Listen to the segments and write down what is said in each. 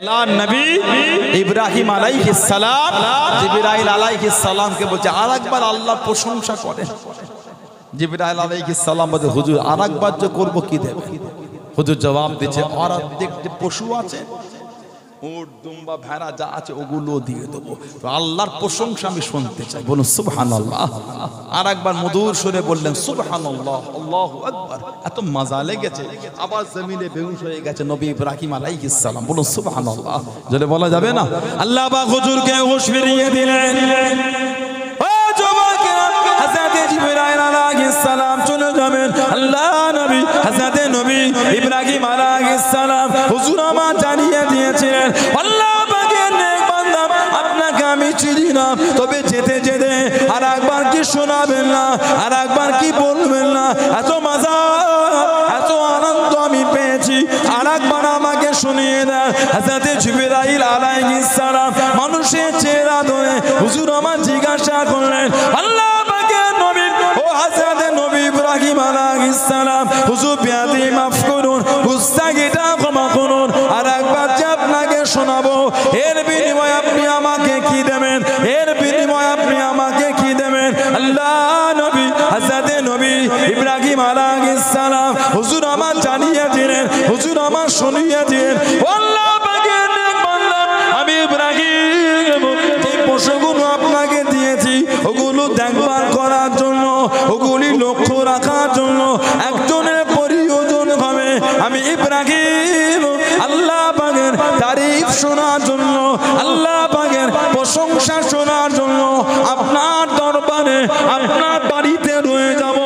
আল্লাহ নবী ইব্রাহিম আলাইহিস সালাম জিবরাইল আলাইহিস সালামকে বলছে আরেকবার আল্লাহর প্রশংসা করেন। জিবরাইল আলাইহিস সালাম বলে হুজুর আরেকবার যে করব কি দেবে? হুজুর জবাব দিচ্ছে আর দেখতে পশু আছে, উট দুম্বা ভেড়া যা আছে ওগুলো দিয়ে দেবো। তো আল্লাহর প্রশংসা আমি শুনতে চাই, বলুন সুবহানাল্লাহ। আর একবার মধুর সুরে বললেন সুবহানাল্লাহ, আল্লাহু আকবার। এত মজা লেগেছে, আবার জমিনে বেহুশ হয়ে গেছে নবী ইব্রাহিম আলাইহিস সালাম, বলুন সুবহানাল্লাহ। যদি বলা যাবে না? আল্লাহ পাক হুজুরকে হুঁশ ফিরিয়ে দিলেন। ও যুবকেরা, হযরত জিবরাইল আলাইহিস সালাম চলে যাবেন। আল্লাহ নবী হযরত নবী ইব্রাহিম আলাইহিস সালাম হুজুর আমার জানিয়ে দিয়েছিলেন আল্লাহ পাকের নেক বান্দা আপনাকে আমি চিনি না, তবে যেতে যেতে আর একবার কি শোনাবেন না, আর একবার কি বলবেন না? এত মজা এত আনন্দ আমি পেয়েছি, আর একবার আমাকে শুনিয়ে দেন। হযরত জিবরাইল আলাইহিস সালাম মানুষের চেহারা ধরে হুজুর আমার জিজ্ঞাসা করলেন আল্লাহ পাকের নবী ও হযরত নবী ইব্রাহিম আলাইহিস সালাম হুজুর বিয়াদি মাফ করুন, গুস্তাখিটা ক্ষমা করুন, আর একবার যে আপনাকে শোনাবো এর বিনিময়ে আপনি আমাকে কি দেবেন? এর বিনিময়ে আপনি আমাকে কি দেবেন? আল্লাহ নবী হযরত নবী ইব্রাহিম আলাইহিস সালাম হুজুর আমার জানিয়ে দিলেন, হুজুর আমার শুনিয়ে দিলেন আল্লাহ পাকের নেক বান্দা আমি ইব্রাহিম যে পশুগুলো আপনাকে দিয়েছি ওগুলো দেখভাল করার জন্য, ওগুলি লক্ষ্য রাখার জন্য একজনের প্রয়োজন হবে। আমি ইব্রাহিম আল্লাহ পাকের তারিফ শোনার জন্য, আল্লাহ পাকের প্রশংসা শোনার জন্য আপনার দরবারে আপনার বাড়িতে রয়ে যাব।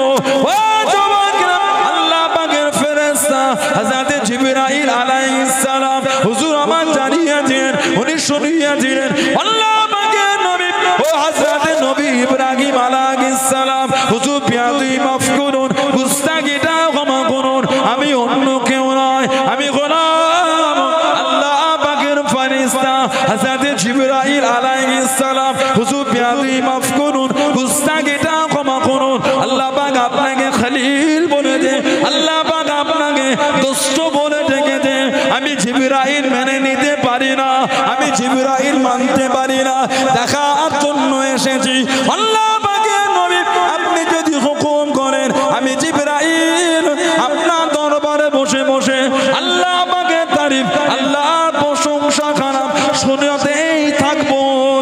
ও যুবকেরা, আল্লাহ পাকের ফেরেশতা হযরত জিবরাইল আলাইহিস সালাম হুজুর আমার জানিয়ে দিলেন, উনি শুনিয়ে দিলেন আল্লাহ পাকের নবী ও হযরত নবী ইব্রাহিম আলাইহিস সালাম হুজুর বিয়াদি মাফ করুন, গুস্তাখিটা ক্ষমা করুন, আমি অন্য কেউ নয়, আমি গোলাম আল্লাহ পাকের ফেরেশতা হযরত জিবরাইল আলাইহিস সালাম হুজুর বিয়াদি মাফ করুন, গুস্তাখিটা ক্ষমা করুন। আল্লাহ পাক আপনাকে খলিল বলে দে, আল্লাহ পাক আপনাকে দোস্ত বলে ডেকে দে। আমি জিবরাইল মেনে নিতে পারি না, আমি জিবরাইল মানতে পারি না, দেখার জন্য এসেছি আল্লাহ পাকের নবী আপনি যদি হুকুম করেন আমি জিবরাইল আপনার দরবারে বসে বসে আল্লাহ পাকের তারিফ আল্লাহর প্রশংসা খারাপ শুনতেই থাকবো।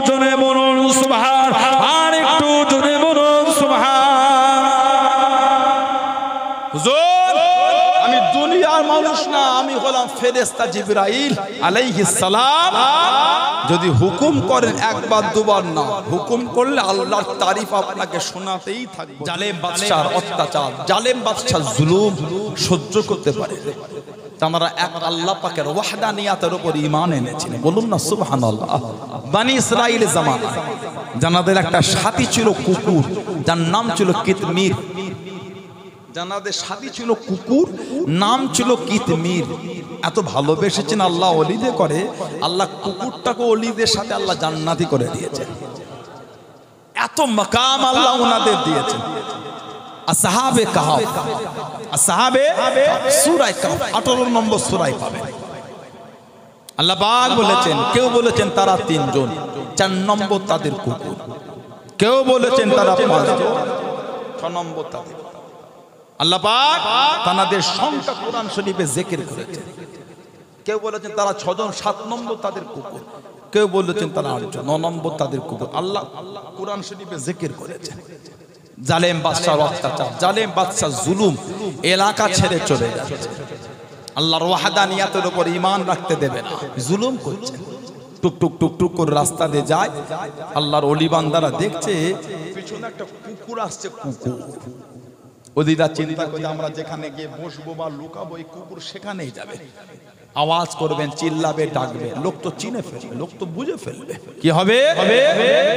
জোরে বলুন সুবহান, আর একটু জোরে বলুন সুবহান। হুজুর আমি দুনিয়ার মানুষ না, আমি হলাম ফেরেশতা জিবরাইল আলাইহিস সালাম। যদি হুকুম করেন একবার দুবার না, হুকুম করলে আল্লাহর তারিফ আপনাকে শোনাতেই থাকবে। জালেম বাদশার অত্যাচার, জালেম বাদশার জুলুম সহ্য করতে পারে তারা এক আল্লাহ পাকের ওয়াহদানিয়াতের উপর ঈমান এনেছিলেন, বলুন না সুবহানাল্লাহ। বনি ইসরাইল জামানা জানাদের একটা সাথী ছিল কুকুর, যার নাম ছিল কিতমির। জানাদের সাথী ছিল কুকুর, নাম ছিল কিতমির। এত ভালোবেসেছেন আল্লাহ ওলিদের করে, আল্লাহ কুকুরটাকে ওলিদের সাথে আল্লাহ জান্নাতি করে দিয়েছেন। এত মাকাম আল্লাহ ওনাদের দিয়েছেন। আসহাবে কাহফ, আসহাবে সূরা কাহফ 18 নম্বর সূরায় পাবেন। আল্লাহ পাক বলেছেন, কেউ বলেছেন তারা 3 জন, 4 নম্বর তাদের কুকুর। কেউ বলেছেন তারা 5 জন, 6 নম্বর তাদের। আল্লাহ পাক তাদের সংখ্যা কোরআন শরীফে জিকির করেছেন। কেউ বলেছেন তারা 6 জন, 7 নম্বর তাদের কুকুর। কেউ বলেছেন তারা 8 জন, 9 নম্বর তাদের কুকুর। আল্লাহ কোরআন শরীফে জিকির করেছেন। জালেম বাদশার অত্যাচার, জালেম বাদশার জুলুম এলাকা ছেড়ে চলে যাচ্ছে। আল্লাহর ওয়াহদানিয়াতের উপর ঈমান রাখতে দেবে না, জুলুম করছে। টুক টুক টুক টুক করে রাস্তা দিয়ে যায়, আল্লাহর ওলি বান্দারা দেখছে পিছনে একটা কুকুর আসছে। কুকুর ওদিরা চিন্তা করে আমরা যেখানে গিয়ে বসবো বা লুকাবো, এই কুকুর সেখানেই যাবে, আওয়াজ করবেন, চিল্লাবে, ডাকবে, লোক তো চিনে ফেলবে, লোক তো বুঝে ফেলবে। কি হবে?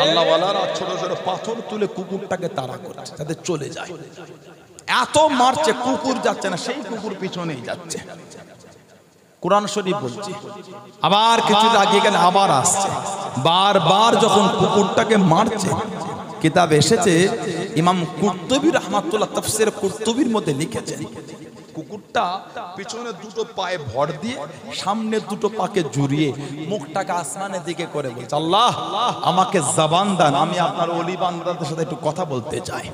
আল্লাহ ওয়ালারা ছোট ছোট পাথর তুলে কুকুরটাকে তাড়া করছে যাতে চলে যায়। এত মারছে, কুকুর যাচ্ছে না, সেই কুকুর পিছনেই যাচ্ছে। কোরআন শরীফ বলছে আবার কিছু আগে গেলে আবার আসছে। বারবার যখন কুকুরটাকে মারছে, কিতাব এসেছে ইমাম কুরতুবী রাহমাতুল্লাহ তাফসীর কুরতুবীর মধ্যে লিখেছেন কুকুরটা পিছনে দুটো পায়ে ভর দিয়ে সামনে দুটো পাকে জুড়িয়ে মুখটাকে আসমানের দিকে করে বলছে, আল্লাহ আমাকে জবান দেন, আমি আপনার ওলি বান্দাদের সাথে একটু কথা বলতে চাই।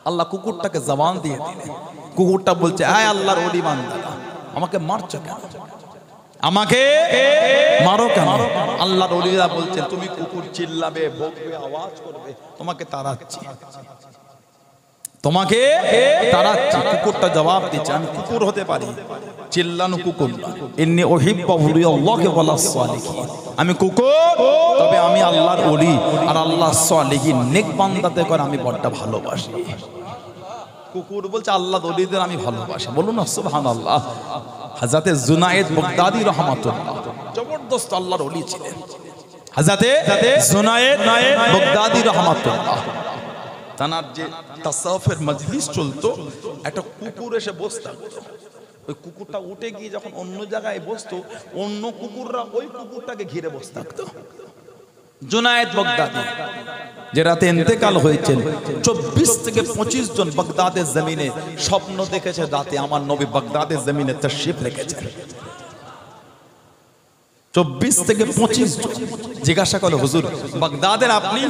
আল্লাহ কুকুরটাকে জবান দিয়ে দিলেন। কুকুরটা বলছে, আয় আল্লাহর ওলি বান্দারা, আমাকে মারছো কেন, আমাকে মারো কেন? আল্লাহর ওলিরা বলছেন, তুমি কুকুর চিল্লাবে, বকবে, আওয়াজ করবে, তোমাকে তাড়াচ্ছি, তোমাকে তাড়াচ্ছি। কুকুরটা জবাব দিচ্ছে, আমি কুকুর হতে পারি, চিল্লানো কুকুর না। ইন্নী উহিব্বু আল্লাহকে ওয়ালা সালিহিন, আমি কুকুর, তবে আমি আল্লাহর ওলি আর আল্লাহর সালিহিন নেক বান্দাদের করে আমি বড় ভালোবাসি। কুকুর বলছে, আল্লাহর ওলিদের আমি ভালোবাসি। বলুন না সুবহানাল্লাহ। হযরতে জুনায়েদ বাগদাদী রাহমাতুল্লাহ জবরদস্ত আল্লাহর ওলি ছিলেন। হযরতে জুনায়েদ বাগদাদী রাহমাতুল্লাহ, তানার যে তাসাউফের মজলিস চলতো, একটা কুকুর এসে বসতো। ওই কুকুরটা উঠে গিয়ে যখন অন্য জায়গায় বসতো, অন্য কুকুররা ওই কুকুরটাকে ঘিরে বসে থাকতো। জুনায়েদ বাগদাদী যে রাতে ইন্তেকাল হয়েছেন, 24 থেকে 25 জন বাগদাদের জমিনে স্বপ্ন দেখেছে, রাতে আমার নবী বাগদাদের জমিনে তাশরীফ রেখেছেন। 24 থেকে 25 জন জিজ্ঞাসা করলো, হুজুর বাগদাদের আপনি?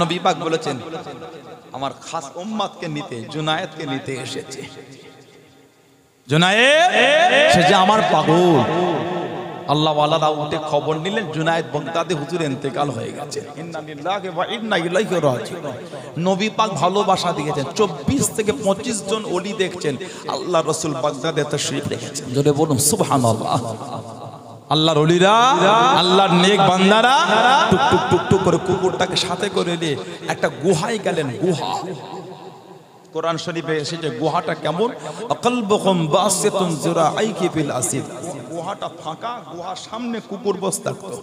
নবী পাক বলেছেন, আমার খাস উম্মতকে নিতে, জুনায়েদকে নিতে এসেছে। জুনায়েদ সে যে আমার পাগল। আল্লাহ ওয়ালারা উঠে খবর নিলেন, জুনায়েদ বাগদাদি হুজুর ইন্তেকাল হয়ে গেছে। ইন্না লিল্লাহি ওয়া ইন্না ইলাইহি রাজিউন। নবী পাক ভালোবাসা দিয়েছেন। 24 থেকে 25 জন ওলি দেখছেন, আল্লাহ রাসূল বাগদাদে তাশরীফ রেখেছেন। জোরে বলুন সুবহানাল্লাহ। আল্লাহর ওলিরা, আল্লাহর নেক বান্দারা টুক টুক টুক টুক করে কুকুরটাকে সাথে করে নিয়ে একটা গুহায় গেলেন। গুহা, কোরআন শরীফে এসেছে গুহাটা কেমন, আকালবুকুম বাসিতুন যুরাইকি ফিল আসিদ। গুহাটা ফাঁকা, গুহার সামনে কুকুর বসে থাকতো।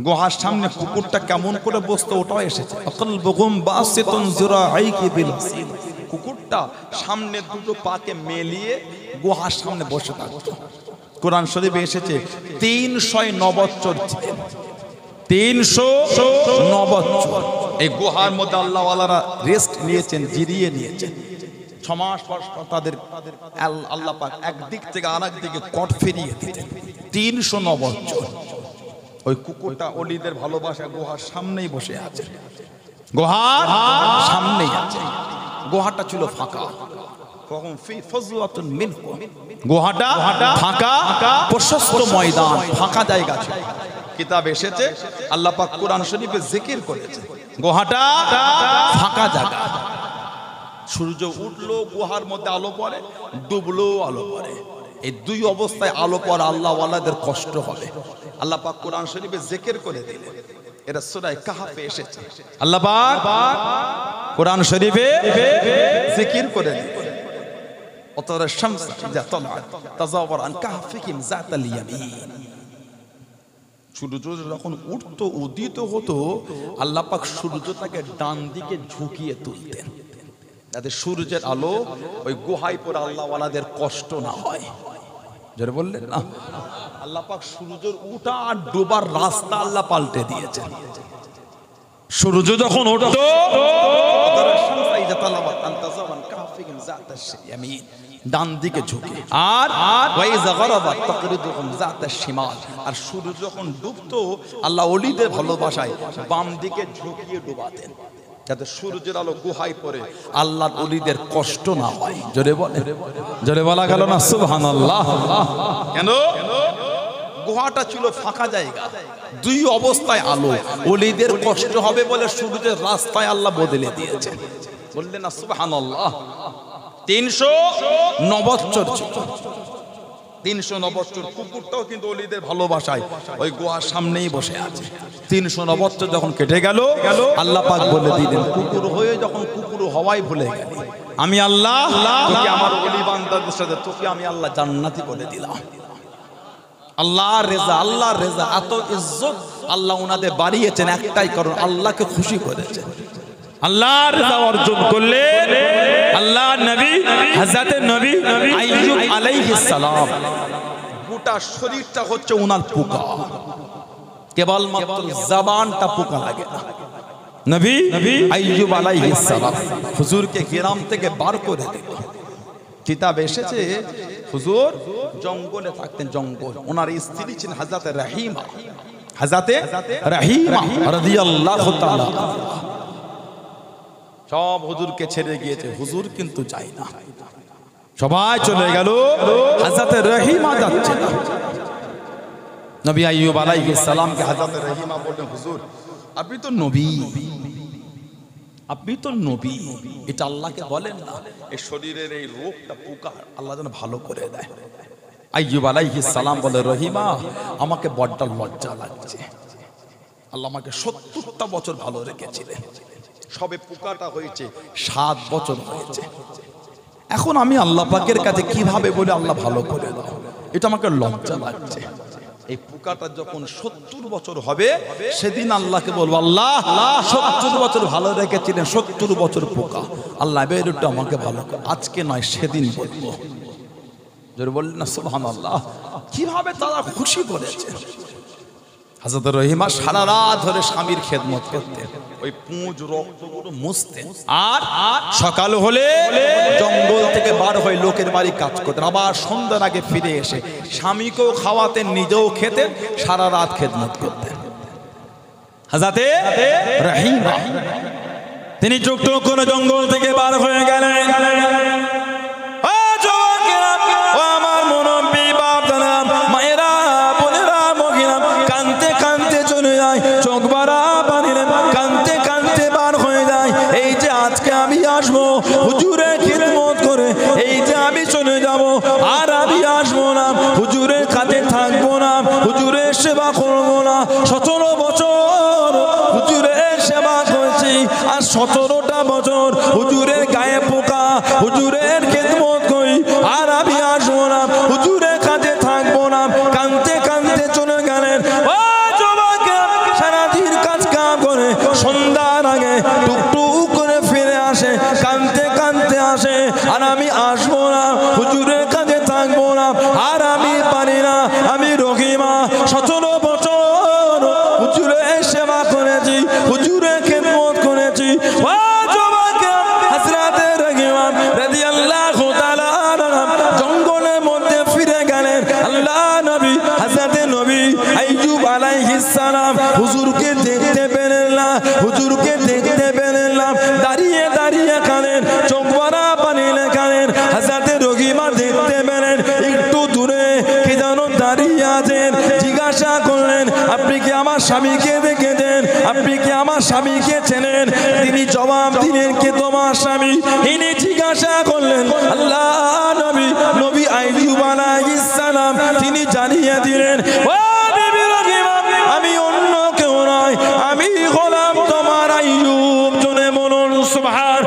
গুহার সামনে কুকুরটা কেমন করে বসতো ওটাও এসেছে, আকালবুকুম বাসিতুন যুরাইকি ফিল আসিদ। কুকুরটা সামনে দুটো পাকে মেলিয়ে গুহার সামনে বসে থাকতো। কোরআন শরীফে এসেছে 309 বছর ছিলেন, 309 বছর এই গুহার মধ্যে আল্লাহ ওয়ালারা রেস্ট নিয়েছেন, জিরিয়ে নিয়েছেন। 6 মাস পর তাদের আল্লাহ পাক একদিক থেকে আরেক দিকে কট ফিরিয়ে দিতেন। 309 বছর ওই কুকুরটা ওলিদের ভালোবাসা গুহার সামনেই বসে আছে, গুহার সামনেই আছে। গুহাটা ছিল ফাঁকা, গুহাটা ফাঁকা, প্রশস্ত ময়দান, ফাঁকা জায়গা ছিল। কিতাব এসেছে, আল্লাহ পাক কোরআন শরীফে জিকির করেছে, গুহাটা ফাঁকা জায়গা। সূর্য উঠলো গুহার মধ্যে আলো পড়ে, ডুবলো আলো পড়ে। এই দুই অবস্থায় আলো পড়া আল্লাহ ওয়ালাদের কষ্ট হবে। আল্লাহ পাক কোরআন শরীফে জিকির করে দিলেন। এটা সূরা কাহফে এসেছে। আল্লাহ পাক কোরআন শরীফে জিকির করে দিলেন। অতরা শামস ইযা তালাত তাযাওয়ার আন কাহফিহিম যাতাল ইয়ামিন। সূর্য যখন উঠতো, উদিত হতো, আল্লাহ পাক সূর্যটাকে ডান দিকে ঝুঁকিয়ে তুলতেন, যাতে সূর্যের আলো ওই গুহায় পড়ে আল্লাহ ওয়ালাদের কষ্ট না হয়। যারা বললেন না, আল্লাহ পাক সূর্যের উঠা আর ডোবার রাস্তা আল্লাহ পাল্টে দিয়েছেন। সূর্য যখন উঠতো, ডান দিকে ঝুঁকে, আর আর সূর্য যখন ডুবতো, আল্লাহ ওলিদের ভালোবাসায় বাম দিকে ঝুঁকিয়ে ডুবাতেন, যাতে সূর্যের আলো গুহায় পড়ে আল্লাহর ওলিদের কষ্ট না হয়। জোরে বলে, জোরে বলা গেল না সুবহানাল্লাহ। কেন? গুহাটা ছিল ফাঁকা জায়গা, দুই অবস্থায় আলো, ওলিদের কষ্ট হবে বলে সূর্যের রাস্তায় আল্লাহ বদলে দিয়েছে। বললেন না সুবহানাল্লাহ। 309 বছর ছিল, 309 বছর। কুকুরটাও কিন্তু ওলিদের ভালোবাসায় ওই গুহার সামনেই বসে আছে। 309 বছর যখন কেটে গেল, আল্লাহ পাক বলে দিলেন, কুকুর হয়ে যখন কুকুর হওয়াই ভুলে গেলি, আমি আল্লাহ তোকে আমার ওলি বান্দাদের সাথে তোকে আমি আল্লাহ জান্নাতি বলে দিলাম। আল্লাহর রেজা, আল্লাহর রেজা, এত ইজ্জত আল্লাহ ওনাদের বাড়িয়েছেন একটাই কারণ, আল্লাহকে খুশি করেছেন। আল্লাহর রেজা অর্জন করলেন আল্লাহর নবী হযরত নবী আইয়ুব আলাইহিস সালাম। গোটা শরীরটা হচ্ছে ওনার পোকা, কেবলমাত্র জবানটা পোকা লাগে না। নবী আইয়ুব আলাইহিস সালাম হুজুরকে গ্রাম থেকে বার করে দিল। কিতাব এসেছে হুজুর জঙ্গলে থাকতেন, জঙ্গল। ওনার স্ত্রী ছিলেন হযরত রহিমা, হযরত রহিমা রাদিয়াল্লাহু তাআলা। সব হুজুরকে ছেড়ে গিয়েছে, হুজুর কিন্তু যায় না, সবাই চলে গেল, হযরত রহিমা যাচ্ছে না। নবী আইয়ুব আলাইহিস সালামকে হযরত রহিমা বললেন, হুজুর আপনি তো নবী, আপনি তো নবী, এটা আল্লাহকে বলেন না এই শরীরের এই রোগটা পোকা আল্লাহ যেন ভালো করে দেয়। আইয়ুব আলাইহিস সালাম বলে, রহিমা আমাকে বড্ড লজ্জা লাগছে, আল্লাহ আমাকে 70টা বছর ভালো রেখেছিলেন, সবে পোকাটা হয়েছে 7 বছর হয়েছে, এখন আমি আল্লাহ পাকের কাছে কিভাবে বলে আল্লাহ ভালো করে দাও, এটা আমাকে লজ্জা লাগছে। এই পোকাটা যখন 70 বছর হবে সেদিন আল্লাহকে বলবো, আল্লাহ 70 বছর ভালো রেখেছিলেন, 70 বছর পোকা, আল্লাহ বেরোটা আমাকে ভালো করে, আজকে নয় সেদিন বলবো। জোরে বললেন না সুবহানাল্লাহ। কিভাবে তারা খুশি করেছে। হযরত রহিমা সারা রাত ধরে স্বামীর খেদমত করতেন, ওই পুঁজ রক্তগুলো মুছতেন, আর সকাল হলে জঙ্গল থেকে বার হয়ে লোকের বাড়ি কাজ করতেন, আবার সন্ধ্যার আগে ফিরে এসে স্বামীকেও খাওয়াতেন, নিজেও খেতেন, সারা রাত খেদমত করতেন। হযরত রহিমা তিনি টুকটুক করে জঙ্গল থেকে বার হয়ে গেলেন। চোখ বাড়া বানিলেন, কানতে কানতে বার হয়ে যায়, এই যে আজকে আমি আসবো হুজুরের খিদমত করে, এই যে আমি চলে যাব, আর আমি আসবো না, হুজুরের কাছে থাকবো না, হুজুরের সেবা করবো না। 17 বছর হুজুরের সেবা করেছি, আর 17টা বছর হুজুরের গায়ে পোকা, হুজুরের খিদমত করি, আর আমি আসবো না, হুজুরের কাছে থাকবো না। কানতে কানতে চলে গেলেন। সন্ধ্যার আগে টুকটুক করে ফিরে আসে, কানতে কানতে আসে, আর আমি আসবো না, হুজুরের কাছে থাকবো না, আর আমি পারি না, আমি রহিমা 17 বছর হুজুরের সেবা করেছি, হুজুরের খেদমত করেছি। হযরতে রহিমা রাদিয়াল্লাহু তাআলা জঙ্গলের মধ্যে ফিরে গেলেন। আল্লাহ নবী হযরতে নবী আইয়ুব আলাইহিস সালাম হুজুরকে দেখতে পেলেন না, হুজুরকে দেখতে পেলেন না, দাঁড়িয়ে দাঁড়িয়ে কাঁদেন, চোখ ভরা পানি কাঁদেন। হযরতে রহিমা দেখতে পেলেন একটু দূরে কে যেন দাঁড়িয়ে আছেন, জিজ্ঞাসা করলেন, আপনি কি আমার স্বামীকে দেখেছেন, আপনি কি আমার স্বামীকে চেনেন? তিনি জবাব দিলেন, কে তোমার স্বামী? ইনি জিজ্ঞাসা করলেন, আল্লাহ নবী নবী আইয়ুব আলাইহিস সালাম, তিনি জানিয়ে দিলেন, ও বিবি রহিমা, আমি অন্য কেউ নয়, আমি গোলাম তোমার আইয়ুব। জোরে বলুন সুবহান,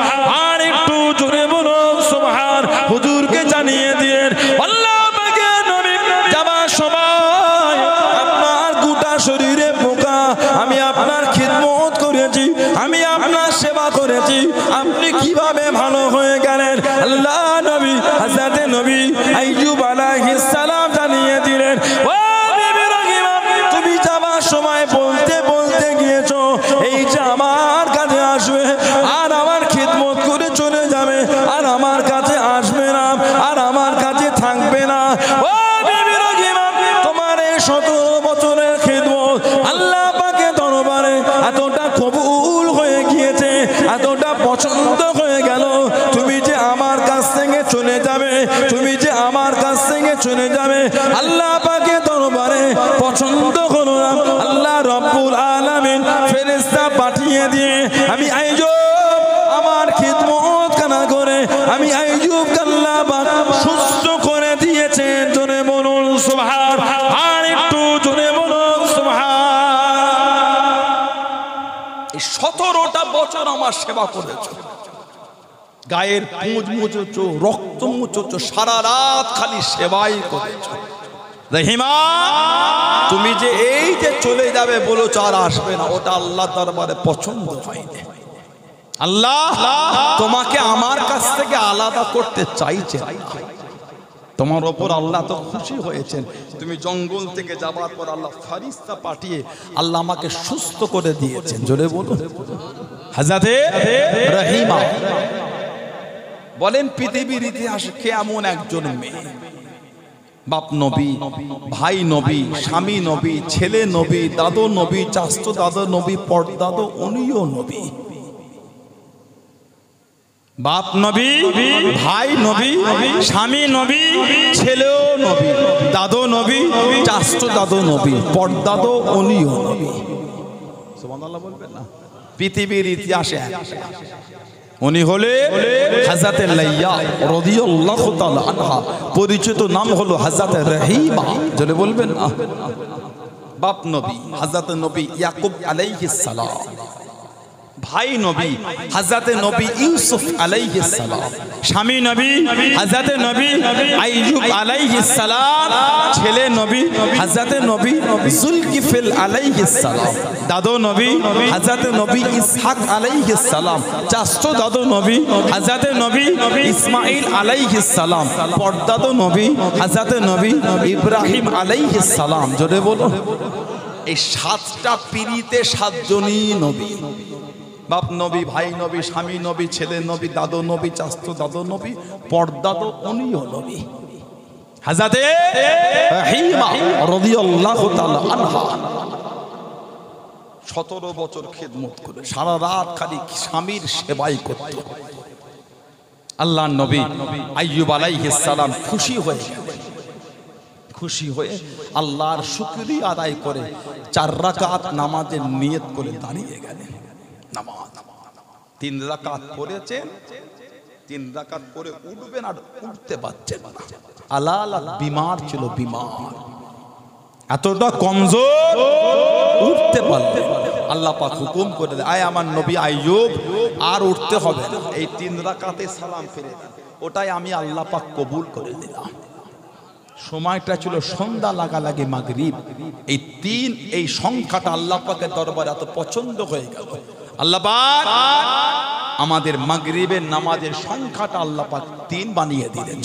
আর একটু জোরে বলুন সুবহান। হুজুরকে জানিয়ে দিলেন, আল্লাহ পাকে নবী যাবার সময় আপনার গোটা শরীরে পোকা, আমি আপনার খিদমত করেছি, আমি আপনার সেবা করেছি, আপনি কিভাবে ভালো হয়ে গেলেন? আল্লাহ নবী হযরতে নবী আইয়ুব আলাইহিস সালাম জানিয়ে দিলেন, ও বিবি রহিমা, তুমি যাবার সময় বলতে বলতে গিয়েছো এই যে আমার কাছে আসবে, আর আমার খিদমত করে চলে যাবে, আর আমার কাছে আসবে না, আর আমার কাছে থাকবে না। ও বিবি রহিমা, তোমার এই 17 বছরের খিদমত আল্লাহ পাকের দরবারে এতটা কবুল হয়ে গিয়েছে, এতটা পছন্দ হয়ে গেল, তুমি যে আমার কাছ থেকে চলে যাবে, তুমি যে আমার কাছ থেকে চলে যাবে, আল্লাহ পাকের দরবারে পছন্দ করলাম। আল্লাহ রব্বুল আলামিন ফেরেশতা পাঠিয়ে দিয়ে আমি আইয়ুব আমার খিদমত কানা করে আমি আইয়ুব আল্লাহ পাক সুস্থ করে দিয়েছেন। জোরে বলুন সুবহান, আর একটু জোরে বলুন সুবহান। এই 17টা বছর আমার সেবা করেছো, গায়ের পুঁজ মুছেছো, রক্ত মুছেছো, সারা রাত খালি সেবাই করেছো। রহিমা, তুমি যে এই যে চলে যাবে বলেছো আর আসবে না, ওটা আল্লাহ দরবারে পছন্দ হয়নি। আল্লাহ তোমাকে আমার কাছ থেকে আলাদা করতে চাইছে, তোমার ওপর আল্লাহ তো খুশি হয়েছেন। তুমি জঙ্গল থেকে যাবার পর আল্লাহ ফেরেশতা পাঠিয়ে আল্লাহ আমাকে সুস্থ করে দিয়েছেন। জোরে বলুন। হযরতে রহিমা বলেন পৃথিবীর ইতিহাসে কে এমন একজন মেয়ে বাপ নবী, ভাই নবী, স্বামী নবী, ছেলে নবী, দাদু নবী, চাচতো দাদু নবী, পরদাদু উনিও নবী। বাপ নবী, ভাই নবী, স্বামী নবী, ছেলেও নবী, দাদু নবী, চাচতো দাদু নবী, পরদাদু উনিও নবী। সুবহানাল্লাহ বলবেন না? পৃথিবীর ইতিহাসে উনি হলে হযরতে লাইয়া রাদিয়াল্লাহু তাআলা আনহা, পরিচিত নাম হলো হযরতে রহিমা। জলে বলবেন না? বাপ নবী হযরতে নবী ইয়াকুব আলাইহিস সালাম, ভাই নবী হযরতে নবী ইউসুফ আলাইহিস সালাম, স্বামী নবী হযরতে নবী আইয়ুব আলাইহিস সালাম, ছেলে নবী হযরতে নবী যুলকিফল আলাইহিস সালাম, দাদু নবী হযরতে নবী ইসহাক আলাইহিস সালাম, চাচতো দাদু নবী হযরতে নবী ইসমাঈল আলাইহিস সালাম, পরদাদু নবী হযরতে নবী ইব্রাহিম আলাইহিস সালাম। জোরে বলো। এই সাতটা পিরিতে সাতজনই নবী। বাপ নবী, ভাই নবী, স্বামী নবী, ছেলে নবী, দাদু নবী, চাচতো দাদু নবী, পরদাদু উনিও নবী। হযরতে রহিমা রাদিয়াল্লাহু তাআলা আনহা 17 বছর খেদমত করে সারা রাত খালি স্বামীর সেবাই করত। আল্লাহর নবী আইয়ুব আলাইহিস সালাম খুশি হয়ে আল্লাহর শুকরিয়া আদায় করে 4 রাকাত নামাজের নিয়ত করে দাঁড়িয়ে গেলেন। নামাজ 3 রাকাত পড়েছেন, 3 রাকাত পরে উঠবেন আর উঠতে পারছেন না। আলালা বিমার ছিল, বিমার এতটা কমজোর, উঠতে পারলেন। আল্লাহ পাক হুকুম করে দেয়, আয় আমার নবী আইয়ুব আর উঠতে হবে না, এই 3 রাকাতে সালাম ফিরে দেন, ওটাই আমি আল্লাহ পাক কবুল করে দিলাম। সময়টা ছিল সন্ধ্যা লাগালাগি মাগরিব। এই সংখ্যাটা আল্লাহ পাকের দরবারে এত পছন্দ হয়ে গেল, আল্লাহ পাক আমাদের মাগরিবের নামাজের সংখ্যাটা আল্লাহ পাক 3 বানিয়ে দিলেন।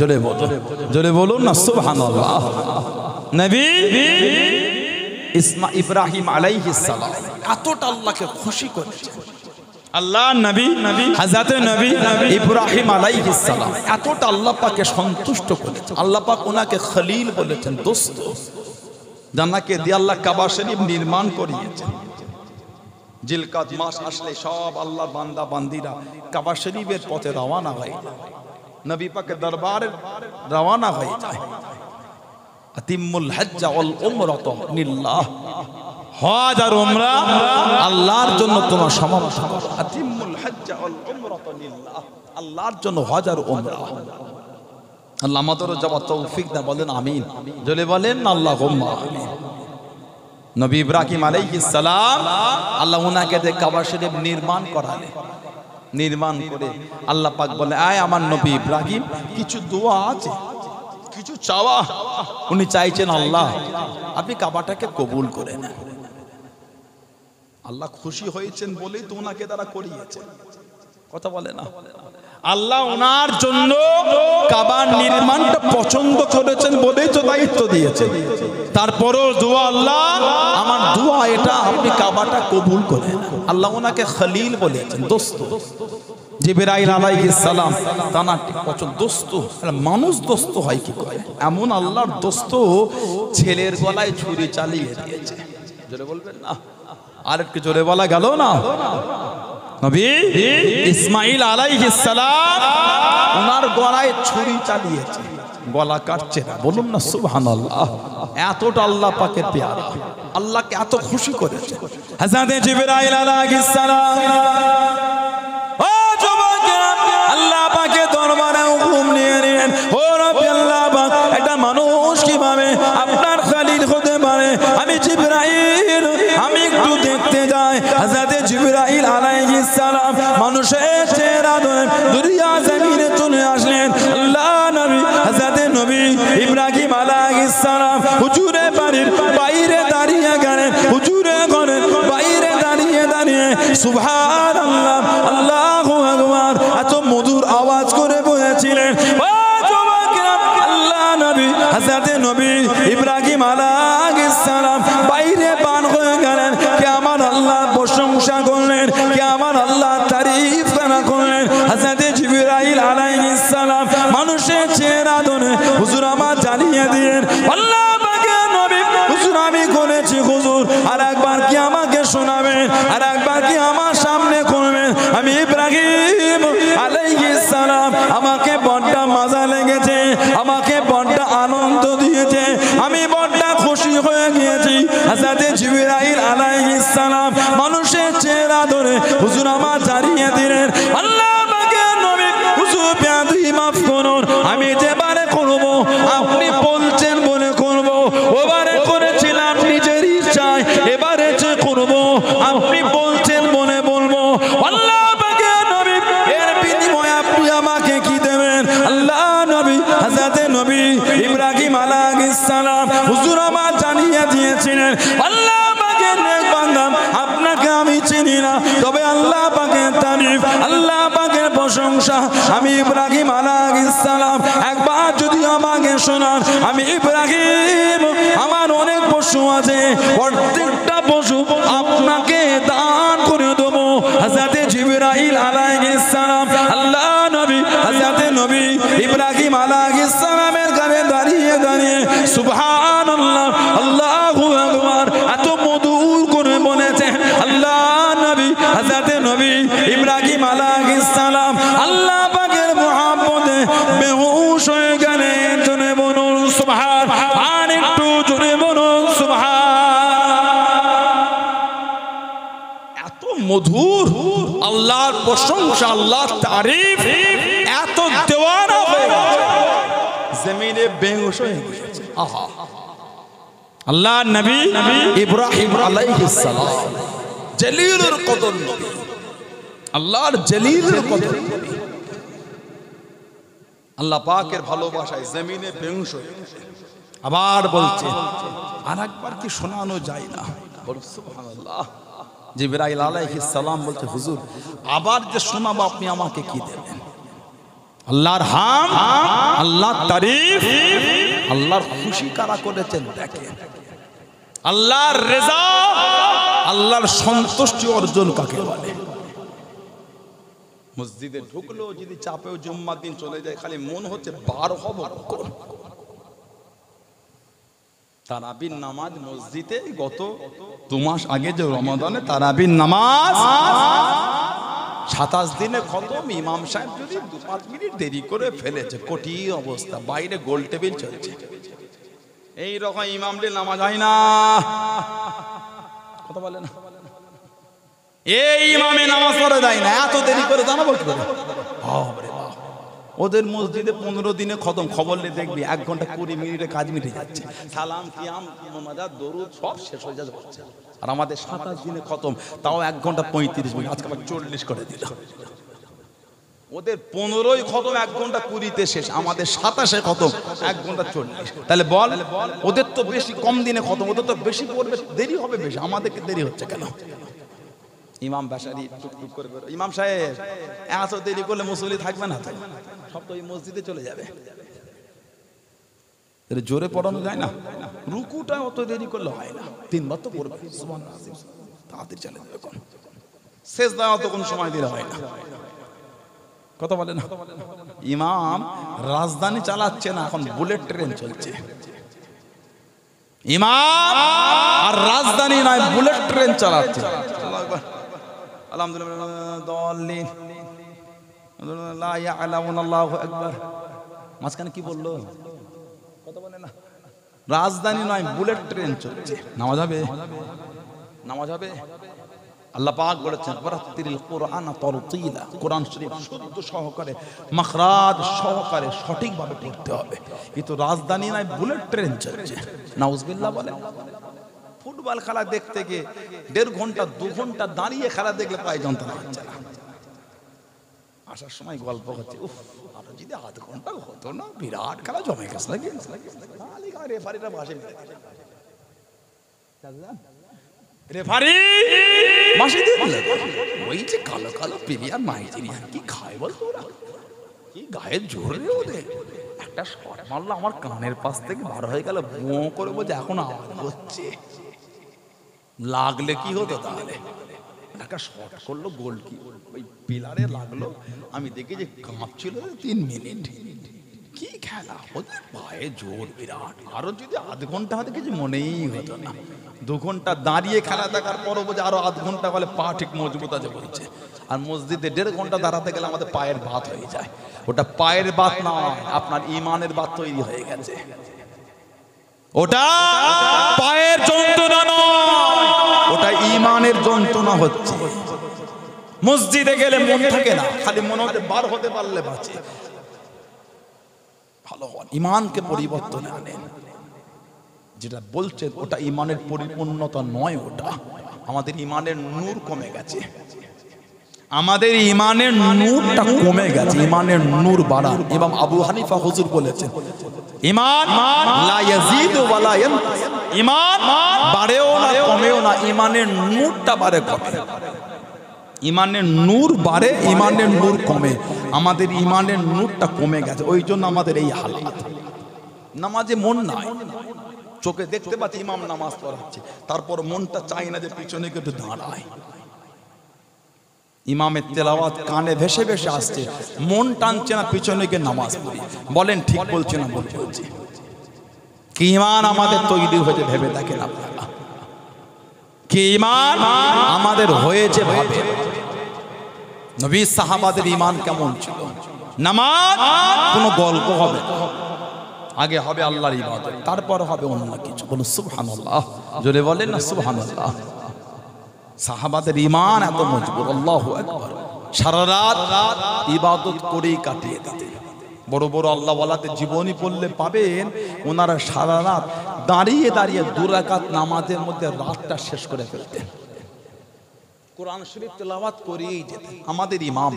জোরে বলুন না সুবহানাল্লাহ। নবী ইব্রাহিম আলাইহিস সালাম এতটা আল্লাহকে খুশি করেছে। আল্লাহ নবী হযরত নবী ইব্রাহিম আলাইহিস সালাম এতটা আল্লাহ পাককে সন্তুষ্ট করেছে। আল্লাহ পাক ওনাকে খলিল বলেছেন, দোস্ত। জান্নাকে দিয়ে আল্লাহ কাবা শরীফ নির্মাণ করিয়েছেন। জিলকাদ মাস আসলে সব আল্লাহর বান্দা বান্দিরা কাবা শরীফের পথে রওনা হয়, নবী পাকের দরবারে রওনা হয়ে যায়। আতিমুল হজ্জ ওয়াল উমরাতা লিল্লাহ, হজ আর উমরা আল্লাহর জন্য তোমার সমাপ্ত। আতিমুল হজ্জ ওয়াল উমরাতা লিল্লাহ, আল্লাহর জন্য হজ আর উমরা। আল্লাহ আমাদেরও যাওয়ার তৌফিক দান, বলেন আমিন। জলে বলেন আল্লাহুম্মা আমিন। নবী ইব্রাহিম আলাইহিস সালাম আল্লাহ ওনাকে দিয়ে কাবা শরীফ নির্মাণ করালেন। নির্মাণ করে আল্লাহ পাক বলে, আয় আমার নবী ইব্রাহিম, কিছু দোয়া আছে, কিছু চাওয়া। উনি চাইছেন, আল্লাহ আপনি কাবাটাকে কবুল করে নেন। আল্লাহ খুশি হয়েছেন বলেই তো ওনাকে তারা করিয়েছেন, কথা বলে না? আল্লাহ ওনার জন্য কাবার নির্মাণটা পছন্দ করেছেন বলেই তো দায়িত্ব দিয়েছেন। তারপরও দোয়া, আল্লাহ আমার দোয়া এটা, আপনি কাবাটা কবুল করেন। আল্লাহ ওনাকে খলিল বলেছেন, দোস্ত। জিবরাইল আলাইহিস সালাম তানা পছন্দ, দোস্ত। মানুষ দোস্ত হয় কি করে? এমন আল্লাহর দোস্ত ছেলের গলায় ছুরি চালিয়ে দিয়েছে। জোরে বলবেন না? আর একটু জোরে বলা গেল না? নবী ইসমাঈল আলাইহিস সালাম ওনার গলায় ছুরি চালিয়েছে, গলা কাটছে না। বলুন না সুবহানাল্লাহ। এতটা আল্লাহ পাকের পেয়ারা, আল্লাহকে এত খুশি করেছে। হযরত জিবরাইল আলাইহিস সালাম ও যুবকেরা আল্লাহ পাকের দরবারে হুকুম নিয়ে নিলেন, ও রব্বি আল্লাহ পাক, একটা মানুষ কিভাবে আপনার খলিল হতে পারে? আমি জিবরাইল, আমি একটু দেখতে যাই। হযরত জিবরাইল আলাইহিস সালাম মানুষের চেহারা ধরে দুনিয়া জমিনে চলে আসলেন। আল্লাহ নবী হযরত নবী ইব্রাহিম আলাইহিস সালাম হুজুরের বাড়ির বাইরে দাঁড়িয়ে গেলেন। হুজুরের ঘরের বাইরে দাঁড়িয়ে দাঁড়িয়ে সুবহানাল্লাহ, আল্লাহু আকবার এত মধুর আওয়াজ করে বলেছিলেন। আল্লাহ নবী হযরত নবী ইব্রাহিম আলাইহিস সালাম বাইরে পান হয়ে গেলেন। কে আমার আল্লাহ প্রশংসা করলেন, কে আমার আল্লাহ তারিফ করলেন। হযরত জিবরাইল আলাইহিস জানিয়ে দিলেন আল্লাহ পাকের নবী হুজুর আমি করেছি হুজুর আর একবার কি আমাকে শোনাবেন আর একবার কি আমার সামনে করবেন আমি ইব্রাহিম আলাইহিস সালাম আমাকে বড্ড মজা লেগেছে আমাকে বড্ড আনন্দ দিয়েছে আমি বড্ড খুশি হয়ে গিয়েছি হযরত জিবরাইল আলাইহিস সালাম মানুষের চেহারা ধরে হুজুর আমার জানিয়ে দিলেন আল্লাহ পাকের নবী হুজুর বেয়াদবি মাফ করুন আমি যেবারে করব আপনি বলছেন বলে করব ওবারে করেছিলাম নিজের ইচ্ছায় এবারে যে করব আপনি বলছেন বলে বলবো আল্লাহ পাকের নবী এর বিনিময়ে আপনি আমাকে কি দেবেন আল্লাহ নবী হযরত নবী ইব্রাহিম আলাইহিস সালাম হুজুর আমার জানিয়ে দিয়েছিলেন আল্লাহ পাকের নেক বান্দা আপনাকে আমি চিনি না তবে আল্লাহ পাকের তারিফ আল্লাহ পাকের প্রশংসা আমি ইব্রাহিম আলাইহিস সালাম একবার যদি আমাকে শোনান আমি ইব্রাহিম আমার অনেক পশু আছে প্রত্যেকটা পশু আপনাকে দান করে দেব হযরত জিবরাইল আলাইহিস সালাম আল্লাহ নবী হযরত নবী ইব্রাহিম আলাইহিস সালামের কাছে দাঁড়িয়ে দাঁড়িয়ে সুবহানাল্লাহ আল্লাহু আকবার এত মধুর করে বলেছেন আল্লাহ নবী হযরত নবী ইব্রাহিম আলাইহিস সালাম আল্লাহ পাকের মহব্বতে বেহুশ হয়ে গেলেন জোরে বলুন সুবহান আর একটু জোরে বলুন সুবহান এত মধুর আল্লাহর প্রশংসা আল্লাহর তারিফ এত দেওয়ানা হয়ে গেছে জমিনে বেহুশ হয়ে গেছে আহা আল্লাহ নবী ইব্রাহিম আলাইহিস সালাম জলিলুল কদর নবী আল্লাহর জলিলুল কদর নবী আল্লাহ পাকের ভালোবাসায় জমিনে বেহুশ হয়ে গেছে আবার বলছে আরেকবার কি শোনানো যায় না বলুন সুবহানাল্লাহ জিবরাইল আলাইহিস সালাম বলতে হুজুর আবার যে শোনাবো আপনি আমাকে কি দেবেন আল্লাহর হাম আল্লাহর তারিফ আল্লাহর খুশি কারা করেছেন দেখেন আল্লাহর রেজা আল্লাহর সন্তুষ্টি অর্জন কাকে বলে মসজিদে ঢুকলো যদি চাপেও জুম্মার দিন চলে যায় খালি মন হচ্ছে বার হব তারাবির নামাজ মসজিদে গত 2 মাস আগে যে রমাদানে তারাবির নামাজ 27 দিনে খতম ইমাম সাহেব যদি 2-5 মিনিট দেরি করে ফেলেছে কঠিন অবস্থা বাইরে গোল টেবিল চলছে এই রকম ইমামদের নামাজ হয় না কথা বলে না এই ইমামে নামাজ পড়ে দেয় না এত দেরি করে জানাবো কি করে ওদের মসজিদে 15 দিনে খতম খবর নিয়ে দেখবি 1 ঘন্টা 20 মিনিটে কাজ মিটে যাচ্ছে সালাম কিয়াম মুনাজাত দরুদ সব শেষ হয়ে যাচ্ছে আর আমাদের 27 দিনে খতম তাও 1 ঘন্টা 35 মিনিট আজকে আবার 40 করে দিল ওদের 15ই খতম 1 ঘন্টা 20 তে শেষ আমাদের 27 এ খতম 1 ঘন্টা 40 তাহলে বল ওদের তো বেশি কম দিনে খতম ওদের তো বেশি পড়বে দেরি হবে বেশি আমাদেরকে দেরি হচ্ছে কেন ইমাম বাসারি টুকটুক করে ইমাম সাহেব এত দেরি করলে মুসল্লি থাকবে না তো সব তো এই মসজিদে চলে যাবে এর জোরে পড়ানো যায় না রুকুটা অত দেরি করলে হয় না 3 বার তো পড়বে সুবহানাল্লাহ তাড়াতাড়ি চলে যাবে কোন সেজদা অত কোন সময় দিলে হয় না কথা বলে না ইমাম রাজধানী চালাচ্ছে না এখন বুলেট ট্রেন চলছে ইমাম আর রাজধানী নয় বুলেট ট্রেন চালাচ্ছে আল্লাহু আকবার আলহামদুলিল্লাহ দলিন লা ইয়ালামুনা আল্লাহু আকবার মাঝখানে কি বললো কথা বলে না রাজধানী নয় বুলেট ট্রেন চলছে নামাজ হবে নামাজ হবে আল্লাহ পাক বলেছেন ওয়ারাতিল কুরআন তারতিলা কোরআন শরীফ শুদ্ধ সহকারে মাখরাজ সহকারে সঠিকভাবে পড়তে হবে এই তো রাজধানী নয় বুলেট ট্রেন চলছে নাউজুবিল্লাহ বলে ফুটবল খেলা দেখতে গিয়ে 1.5 ঘন্টা 2 ঘন্টা দাঁড়িয়ে খেলা দেখলে পায়ে যন্ত্রণা হচ্ছে না আসার সময় গল্প হচ্ছে উফ আর যদি আধ ঘন্টা হতো না বিরাট খেলা জমে গেছে নাকি খালি রেফারিরা ভাষে রেফারি মাসি দিয়ে দিলে ওই যে কালো কালো প্লেয়ার নাইজেরিয়ান কি খায় বলতো ওরা কি গায়ের জোর রে ওদের একটা শট মারলো আমার কানের পাশ থেকে বার হয়ে গেল বো করে বলছে এখন আওয়াজ হচ্ছে লাগলে কি হতো তাহলে একটা শট করলো গোল কি ওই পিলারে লাগলো আমি দেখি যে কাঁপছিল 3 মিনিট কি খেলা ওদের পায়ে জোর বিরাট, আরো যদি আধ ঘন্টা হতে কিছু মনেই হতো না। 2 ঘন্টা দাঁড়িয়ে খেলা দেখার পরও বলছে আরো আধ ঘন্টা বলে পা ঠিক মজবুত আছে বলছে। আর মসজিদে 1.5 ঘন্টা দাঁড়াতে গেলে আমাদের পায়ের বাত হয়ে যায়। ওটা পায়ের বাত নয়, আপনার ইমানের বাত তৈরি হয়ে গেছে। ওটা পায়ের যন্ত্রণা নয়, ওটা ইমানের যন্ত্রণা হচ্ছে। মসজিদে গেলে মন থাকে না, খালি মনে হচ্ছে বার হতে পারলে বাঁচে। ভালো হন, ইমানকে পরিবর্তন আনেন। যেটা বলছেন ওটা ইমানের পরিপূর্ণতা নয়, ওটা আমাদের ইমানের নূর কমে গেছে। আমাদের ইমানের নূরটা কমে গেছে, ইমানের নূর বাড়ান। ইমাম আবু হানিফা হুজুর বলেছেন ঈমান লা ইয়াজিদু ওয়া লা ইয়ানকুস, ঈমান বাড়েও না কমেও না, ঈমানের নূরটা বাড়ে কমে। ঈমানের নূর বাড়ে, ঈমানের নূর কমে। আমাদের ঈমানের নূরটা কমে গেছে, ওই জন্য আমাদের এই হালাত। নামাজে মন নাই, চোখে দেখতে পাচ্ছি ইমাম নামাজ পড়াচ্ছে, তারপর মনটা চাই না যে পিছনে একটু দাঁড়ায়। ইমামের তেলাওয়াত কানে ভেসে ভেসে আসছে, মন টানছে না পিছনে গিয়ে নামাজ পড়ি। বলেন ঠিক বলছে না ভুল বলছে? কি ঈমান আমাদের তৈরি হয়েছে ভেবে দেখেন আপনারা, কি ঈমান আমাদের হয়েছে ভাবে। নবী সাহাবাদের ঈমান কেমন ছিল? নামাজ কোনো গল্প হবে না, আগে হবে আল্লাহর ইবাদত, তারপর হবে অন্য কিছু। বলুন সুবহানাল্লাহ, জোরে বলেন না সুবহানাল্লাহ। সাহাবাদের ঈমান এত মজবুত, আল্লাহু আকবার। সারা রাত ইবাদত করেই কাটিয়ে দিতেন। বড় বড় আল্লাহ ওয়ালাদের জীবনী পড়লে পাবেন ওনারা সারা রাত দাঁড়িয়ে দাঁড়িয়ে 2 রাকাত নামাজের মধ্যে রাতটা শেষ করে ফেলতেন, কোরআন শরীফ তেলাওয়াত করেই যেতেন। আমাদের ইমাম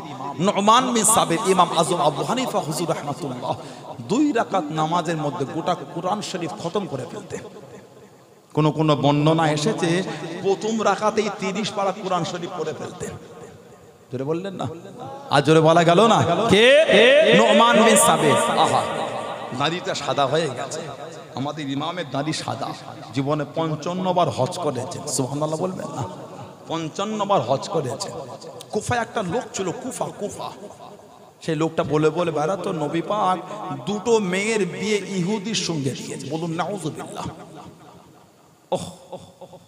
নুমান বিন সাবিত, ইমাম আযম আবু হানিফা হুজুর রাহমাতুল্লাহ 2 রাকাত নামাজের মধ্যে গোটা কোরআন শরীফ খতম করে ফেলতেন। কোন কোন বর্ণনা এসেছে প্রথম রাকাতেই 30 পারা কোরআন শরীফ পড়ে ফেলতেন। জোরে বললেন না, আর জোরে বলা গেল না? কে? নুমান বিন সাবিত। আহা, দাড়িটা সাদা হয়ে গেছে, আমাদের ইমামের দাড়ি সাদা। জীবনে 55 বার হজ করেছেন, সুবহানাল্লাহ বলবেন না? 55 বার হজ করেছে। কুফায় একটা লোক ছিল, কুফা, সেই লোকটা বলে বলে বেড়াতো নবী পাক 2টো মেয়ের বিয়ে ইহুদির সঙ্গে দিয়েছে। বলুন নাউজুবিল্লাহ। ওহ,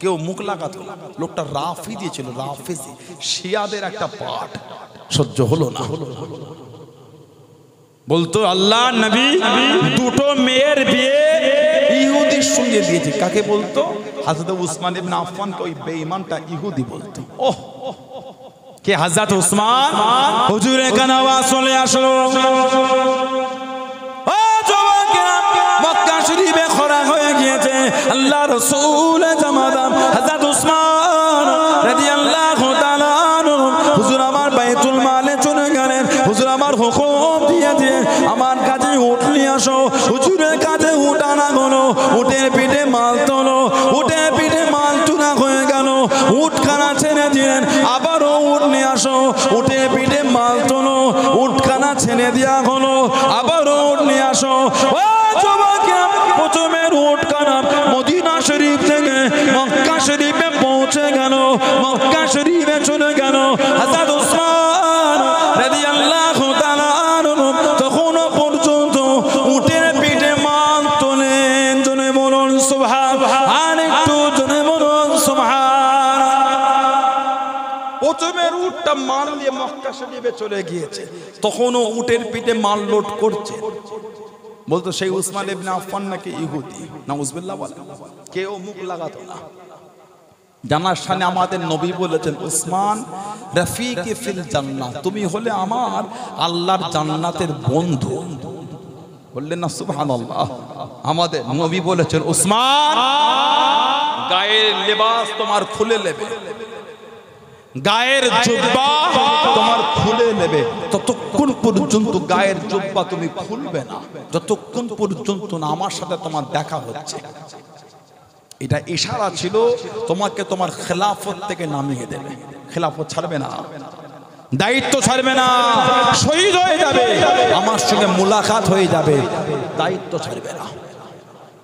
কেউ মুখ লাগাতো না। লোকটা রাফিজি ছিল, রাফিজি, শিয়াদের একটা পাঠ। সহ্য হলো না, বলতো আল্লাহ নবী 2টো মেয়ের বিয়ে ইহুদির সঙ্গে দিয়েছে। কাকে বলতো? হযরত উসমান ইবনে আফফানকে ওই বেঈমানটা ইহুদি বলতো। ওহ, কে? হযরত উসমান। হুজুরে কানাওয়া চলে আসলো। ও জওয়ানেরা, মক্কা শরীফে খরা হয়ে গিয়েছে। আল্লাহ রাসূল জামাদাম হযরত উসমান রাদিয়াল্লাহু তাআলা আনহু হুজুর আমার বাইতুল মালে চলে গেলেন। হুজুর আমার হুকুম দিয়েছে আমার কাছে উট নিয়ে আসো। হুজুরের কাছে উট আনা হলো, উটের পিঠে মাল তোলো, উটের পিঠে মাল চুরা হয়ে গেল। উটখানা ছেড়ে দিলেন, আবারও উট নিয়ে আসো, উটের পিঠে মাল তোলো, উটখানা ছেড়ে দেওয়া হলো, আবারও উট নিয়ে আসো। ও যুবকেরা, প্রথমের উটখানা মদিনা শরীফ থেকে মক্কা শরীফে পৌঁছে গেল, মক্কা শরীফে চলে গেল। হযরত উসমান রাদিয়াল্লাহু তাআলা আনহু তখনও পর্যন্ত উটের পিঠে মাল তোলেন। জনে বলুন সুবহানাল্লাহ, আর একটু জনে বলুন সুবহানাল্লাহ। প্রথমের উটটা মাল নিয়ে মক্কা শরীফে চলে গিয়েছে, তখনও উটের পিঠে মাল লোড করছে। বলতো সেই উসমান ইবনে আফফান নাকি ইহুদি। নাউজুবিল্লাহ বলে, কেউ মুখ লাগাতো না। জানার সামনে আমাদের নবী বলেছেন উসমান রাফিকি ফিল জান্নাহ, তুমি হলে আমার আল্লাহর জান্নাতের বন্ধু। বললেন না সুবহানাল্লাহ? আমাদের নবী বলেছেন উসমান গায়ের লেবাস তোমার খুলে নেবে, গায়ের জুব্বা তোমার খুলে নেবে। ততক্ষণ পর্যন্ত গায়ের জুব্বা তুমি খুলবে না যতক্ষণ পর্যন্ত না আমার সাথে তোমার দেখা হচ্ছে। এটা ইশারা ছিল তোমাকে তোমার খেলাফত থেকে নামিয়ে দেবে। খেলাফত ছাড়বে না, দায়িত্ব ছাড়বে না, শহীদ হয়ে যাবে, আমার সঙ্গে মুলাকাত হয়ে যাবে, দায়িত্ব ছাড়বে না।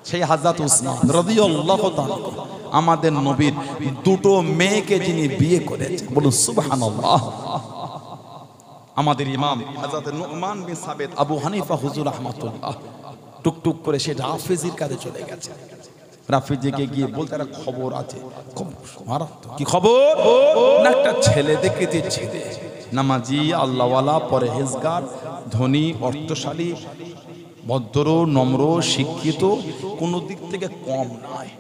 সেই হযরত উসমান রাদিয়াল্লাহু তাআলা আমাদের নবীর 2টো মেয়েকে যিনি বিয়ে করেছেন, বলুন সুবহানাল্লাহ। আমাদের ইমাম হযরত নুমান বিন সাবিত আবু হানিফা হুজুর রাহমাতুল্লাহ টুকটুক করে সে রাফিজির কাছে চলে গেছে। রাফিজিকে গিয়ে বলতে একটা খবর আছে, কি খবর না, একটা ছেলে দেখেছে, ছেলে নামাজি, আল্লাহওয়ালা, পরহেজগার, ধনী, অর্থশালী, ভদ্র, নম্র, শিক্ষিত, কোন দিক থেকে কম নয়।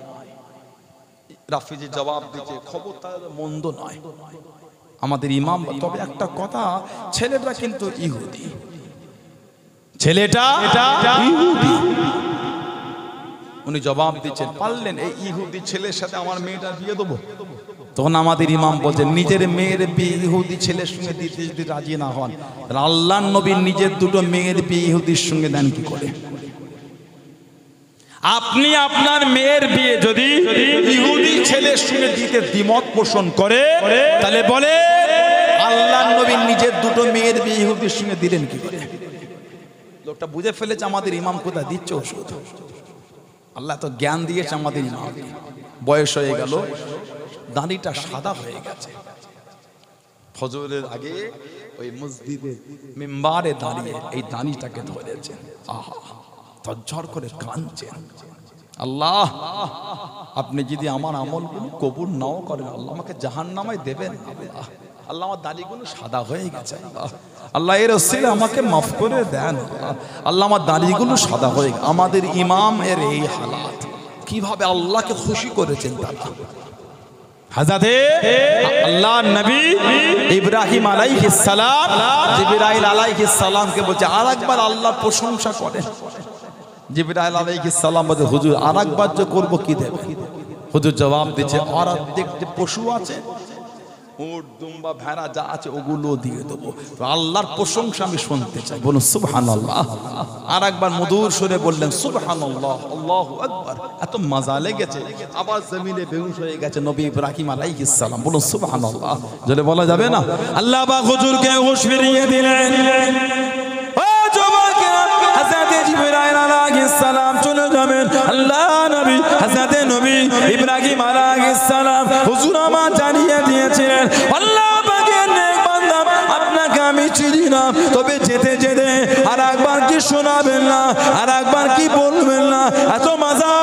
রাফিজি জবাব দিচ্ছে খবর তার মন্দ নয় আমাদের ইমাম, তবে একটা কথা, ছেলেটা কিন্তু ইহুদি, ছেলেটা ইহুদি। উনি জবাব দিচ্ছেন, পারলেন এই ইহুদি ছেলের সাথে আমার মেয়েটা বিয়ে দেবো? তখন আমাদের ইমাম বলছেন, নিজের মেয়ের বিয়ে ইহুদি ছেলের সঙ্গে দিতে যদি রাজি না হন, তাহলে আল্লাহর নবী নিজের দুটো মেয়ের বিয়ে ইহুদির সঙ্গে দেন কি করে? আপনি আপনার মেয়ের বিয়ে যদি ইহুদি ছেলের সঙ্গে দিতে দ্বিমত পোষণ করে, তাহলে বলে আল্লাহর নবী নিজের দুটো মেয়ের বিয়ে ইহুদির সঙ্গে দিলেন কি করে? লোকটা বুঝে ফেলেছে আমাদের ইমাম কোথায় দিচ্ছে ওষুধ। আল্লাহ তো জ্ঞান দিয়েছে আমাদের ইমাম। বয়স হয়ে গেল, দাড়িটা সাদা হয়ে গেছে। ফজরের আগে ওই মসজিদে মিম্বারে দাঁড়িয়ে এই দাড়িটাকে ধরেছেন, আহা তজ্জর করে কাঁদছেন, আল্লাহ আপনি যদি আমার আমলগুলো কবুল নাও করেন, আল্লাহ আমাকে জাহান্নামায় দেবেন, আল্লাহ আল্লাহ আমার দাড়িগুলো সাদা হয়ে গেছে, আল্লাহ আল্লাহ এর ওসিলে আমাকে মাফ করে দেন, আল্লাহ আমার দাড়িগুলো সাদা হয়ে গেছে। আমাদের ইমাম এর এই হালাত, কিভাবে আল্লাহকে খুশি করেছেন তারা। হযরতে আল্লাহর নবী ইব্রাহিম আলাইহিস সালাম জিবরাইল আলাইহিস সালামকে বলছে আরেকবার আল্লাহর প্রশংসা করেন। জিবরাইল আলাইহিস সালাম বলে, হুজুর আরেকবার যে করব কি দেবে? হুজুর জবাব দিচ্ছে, আর দেখতে পশু আছে, উট, দুম্বা, ভেড়া যা আছে ওগুলো দিয়ে দেবো। তো আল্লাহর প্রশংসা আমি শুনতে চাই, বলুন সুবহানাল্লাহ। আর একবার মধুর সুরে বললেন সুবহানাল্লাহ, আল্লাহু আকবার। এত মজা লেগেছে, আবার জমিনে বেহুশ হয়ে গেছে নবী ইব্রাহিম আলাইহিস সালাম, বলুন সুবহানাল্লাহ। যদি বলা যাবে না, আল্লাহ পাক হুজুরকে হুঁশ ফিরিয়ে দিলেন। ও যুবকেরা, হযরত জিবরাইল আলাইহিস সালাম চলে যাবেন, আল্লাহ নবী হযরত নবী ইব্রাহিম আলাইহিস সালাম হুজুর আমার জানিয়ে দিয়েছিলেন, আল্লাহ পাকের নেক বান্দা আপনাকে আমি চিনি না, তবে যেতে যেতে আর একবার কি শোনাবেন না, আর একবার কি বলবেন না, এত মজা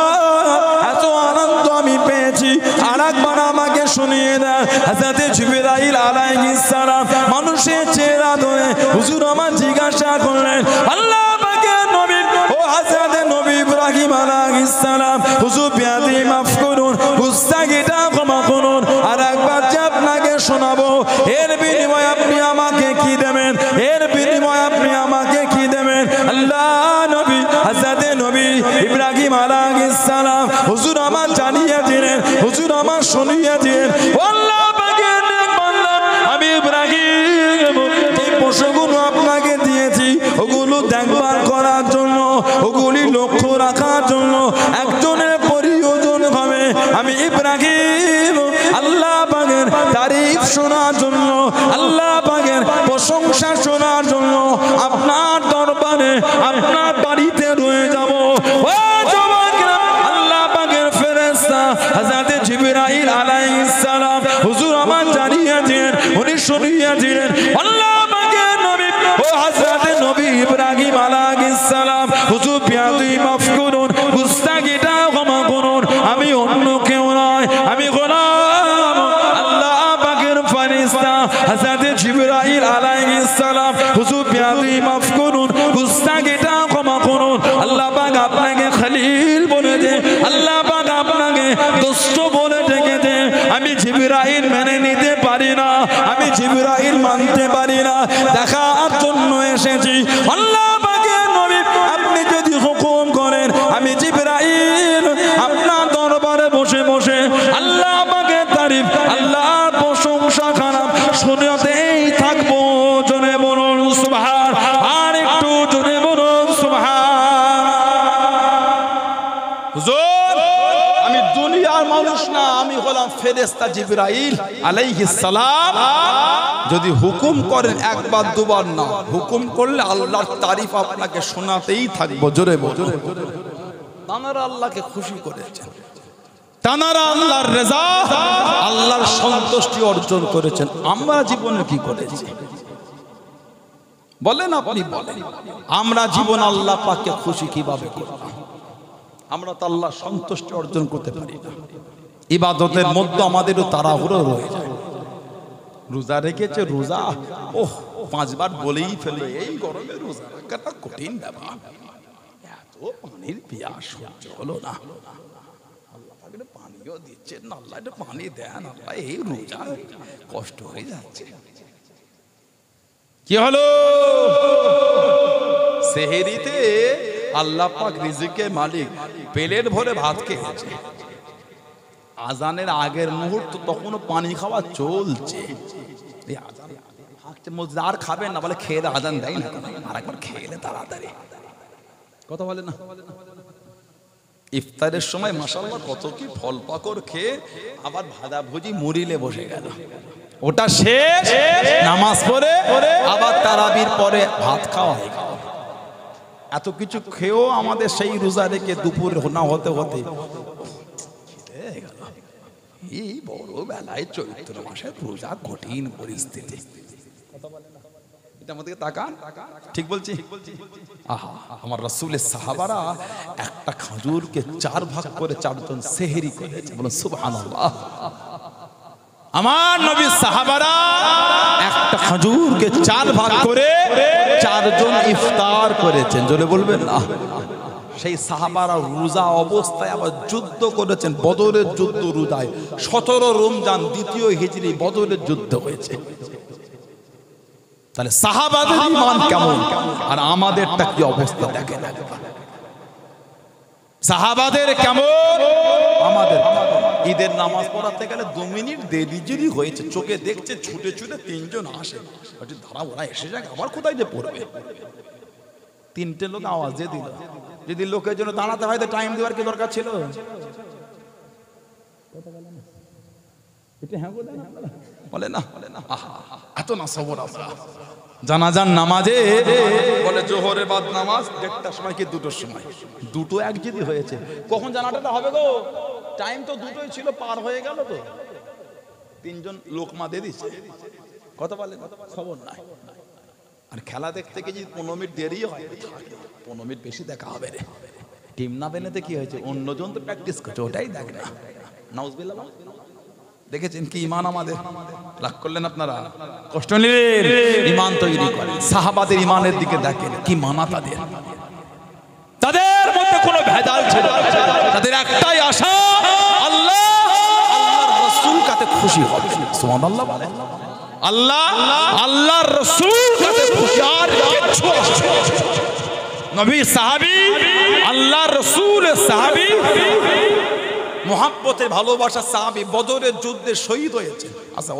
এত আনন্দ আমি পেয়েছি, আর একবার আমাকে শুনিয়ে দেন। হযরত জিবরাইল আলাইহিস সালাম মানুষের চেহারা ধরে হুজুর আমার জিজ্ঞাসা করলেন, আল্লাহ পাকের নবী ও হযরত নবী ইব্রাহিম আলাইহিস সালাম হুজুর বিয়াদি মাফ করুন, গুস্তাখিটা ক্ষমা করুন, আর একবার যে আপনাকে শোনাবো, এর বিনিময়ে আপনি আমাকে কি দেবেন, এর বিনিময়ে আপনি আমাকে কি দেবেন? আল্লাহ নবী হযরত নবী ইব্রাহিম আলাইহিস সালাম হুজুর আমার জানিয়ে দিলেন, হুজুর আমার শুনিয়ে দিলেন, আল্লাহ পাকের নেক বান্দা আমি ইব্রাহিম এই পশুগুলো আপনাকে দিয়েছি, ওগুলো দেখভাল করার জন্য, ওগুলি লক্ষ্য রাখার জন্য, একজনের প্রয়োজন হবে। আমি ইব্রাহিম আল্লাহ পাকের তারিফ শোনার জন্য, আল্লাহ পাকের প্রশংসা শোনার জন্য আপনার দরবারে আপনার বাড়িতে রয়ে যাব। ও যুবকেরা, আল্লাহ পাকের ফেরেশতা হযরত জিবরাইল আলাইহিস সালাম হুজুর আমার জানিয়ে দিলেন, উনি শুনিয়ে দিলেন, আল্লাহ পাকের নবী ও হযরত নবী ইব্রাহিম আলাইহিস সালাম হুজুর বিয়াদি মাফ করুন, গুস্তাখিটা ক্ষমা করুন, আমি অন্য কেউ নয়, আমি গোলাম আল্লাহ পাকের ফেরেশতা হযরত জিবরাইল আলাইহিস সালাম হুজুর বিয়াদি মাফ করুন, গুস্তাখিটা ক্ষমা করুন। আল্লাহ পাক আপনাকে খলিল বলে দে, আল্লাহ পাক আপনাকে দোস্ত বলে ডেকেছে। আমি জিবরাইল মেনে নিতে পারি না, আমি জিবরাইল মানতে পারি না, দেখার জন্য এসেছি। আল্লাহ পাকের নবী আপনি যদি হুকুম করেন, আমি জিবরাইল আপনার দরবারে বসে বসে আল্লাহ পাকের তারিফ, আল্লাহর প্রশংসা খারাপ শুনতেই থাকবো। জোরে বলুন সুবহান, আর একটু জোরে বলুন সুবহান। হুজুর আমি দুনিয়ার মানুষ না, আমি হলাম ফেরেশতা জিবরাইল আলাইহিস সালাম। যদি হুকুম করেন একবার দুবার না, হুকুম করলে আল্লাহর তারিফ আপনাকে শোনাতেই থাকবো। জোরে বলুন। তানারা আল্লাহকে খুশি করেছেন, তানারা আল্লাহর রেজা, আল্লাহর সন্তুষ্টি অর্জন করেছেন। আমরা জীবনে কি করেছি? বলেন আপনি বলেন, আমরা জীবন আল্লাহ পাককে খুশি কিভাবে করব? আমরা তো আল্লাহ সন্তুষ্টি অর্জন করতে পারি না। ইবাদতের মধ্যে আমাদেরও তাড়াহুড়ো রয়ে যায়। রোজা রেখেছে, রোজা ওহ 5 বার বলেই ফেলে, এই গরমে রোজা রাখাটা কঠিন ব্যাপার, এত পানির পিয়াস সহ্য হলো না, আল্লাহ পাকের পানিও দিচ্ছেন না, আল্লাহ একটু পানি দেন, আল্লাহ এই রোজা কষ্ট হয়ে যাচ্ছে। কি হলো? সেহেরিতে আল্লাহ পাক রিজিকের মালিক, পেলেট ভরে ভাত খেয়েছে, আজানের আগের মুহূর্ত তখনও পানি খাওয়া চলছে, আর খাবেন না বলে খেয়ে আজান দেয় না, আর একবার খেয়ে তাড়াতাড়ি, কথা বলে না। ইফতারের সময় মাশাআল্লাহ কত কি ফল পাকড় খেয়ে আবার ভাজা ভুজি মুড়িলে বসে গেল, ওটা শেষ, নামাজ পড়ে আবার তারাবির পরে ভাত খাওয়া হয়ে গেল। এত কিছু খেয়েও আমাদের সেই রোজা রেখে দুপুর না হতে হতে এই বড় বেলায় চৈত্র মাসের রোজা কঠিন পরিস্থিতি, এটা আমাদের তাকান, ঠিক বলছি? আহা, আমার রাসূলের সাহাবারা একটা খেজুরকে 4 ভাগ করে 4 জন সেহরি করেছে, বলুন সুবহানাল্লাহ। আমার নবীর সাহাবারা একটা খেজুরকে 4 ভাগ করে 4 জন ইফতার করেছেন, জোরে বলবেন না। সেই সাহাবারা রোজা অবস্থায় আবার যুদ্ধ করেছেন, বদরের যুদ্ধ রোজায় 17 রমজান 2য় হিজরি বদরের যুদ্ধ হয়েছে। তাহলে সাহাবাদের ঈমান কেমন আর আমাদেরটা কি অবস্থা দেখেন, সাহাবাদের কেমন আমাদের। ঈদের নামাজ পড়াতে গেলে 2 মিনিট দেরি যদি হয়েছে, চোখে দেখছে ছুটে ছুটে 3 জন আসে, ধারা ওরা এসে যাক, আবার কোথায় যে পড়বে, 3টে লোক আওয়াজ দিয়ে দিল, যদি লোকের জন্য দাঁড়াতে হয় তো টাইম দেওয়ার কি দরকার ছিল? বলে না, এত না সবর আমরা। জানাজার নামাজে বলে জোহরের বাদ নামাজ 1টার সময় কি 2টোর সময়, 2টো এক যদি হয়েছে, কখন জানাটা হবে গো? টাইম তো 2টোই ছিল, পার হয়ে গেল তো, 3 জন লোকমা দিয়ে দিচ্ছে, কথা বলে খবর নাই। আর খেলা দেখতে গিয়ে যদি 15 মিনিট দেরি হয়, 15 মিনিট বেশি দেখা হবে রে, টিম না বেনেতে কি হয়েছে, অন্যজন তো প্র্যাকটিস করছে, ওটাই দেখ না। নাউজুবিল্লাহ, দেখেছেন কি ইমান আমাদের? রাগ করলেন আপনারা, কষ্ট নিলেন, ইমান তৈরি করেন। সাহাবাদের ইমানের দিকে দেখেন, কি মানা তাদের, তাদের মধ্যে কোনো ভেজাল ছিল না, তাদের একটাই আশা, আল্লাহ আল্লাহর রাসূল কাতে খুশি হবে। সুবহানাল্লাহ বলেন, আল্লাহ আল্লাহর রাসূল কাতে খুশি, আর কিছু নবী সাহাবী, আল্লাহর রাসূলের সাহাবী, মুহাব্বতের ভালোবাসা সাহাবী, বদরের যুদ্ধে শহীদ হয়েছে, আচ্ছা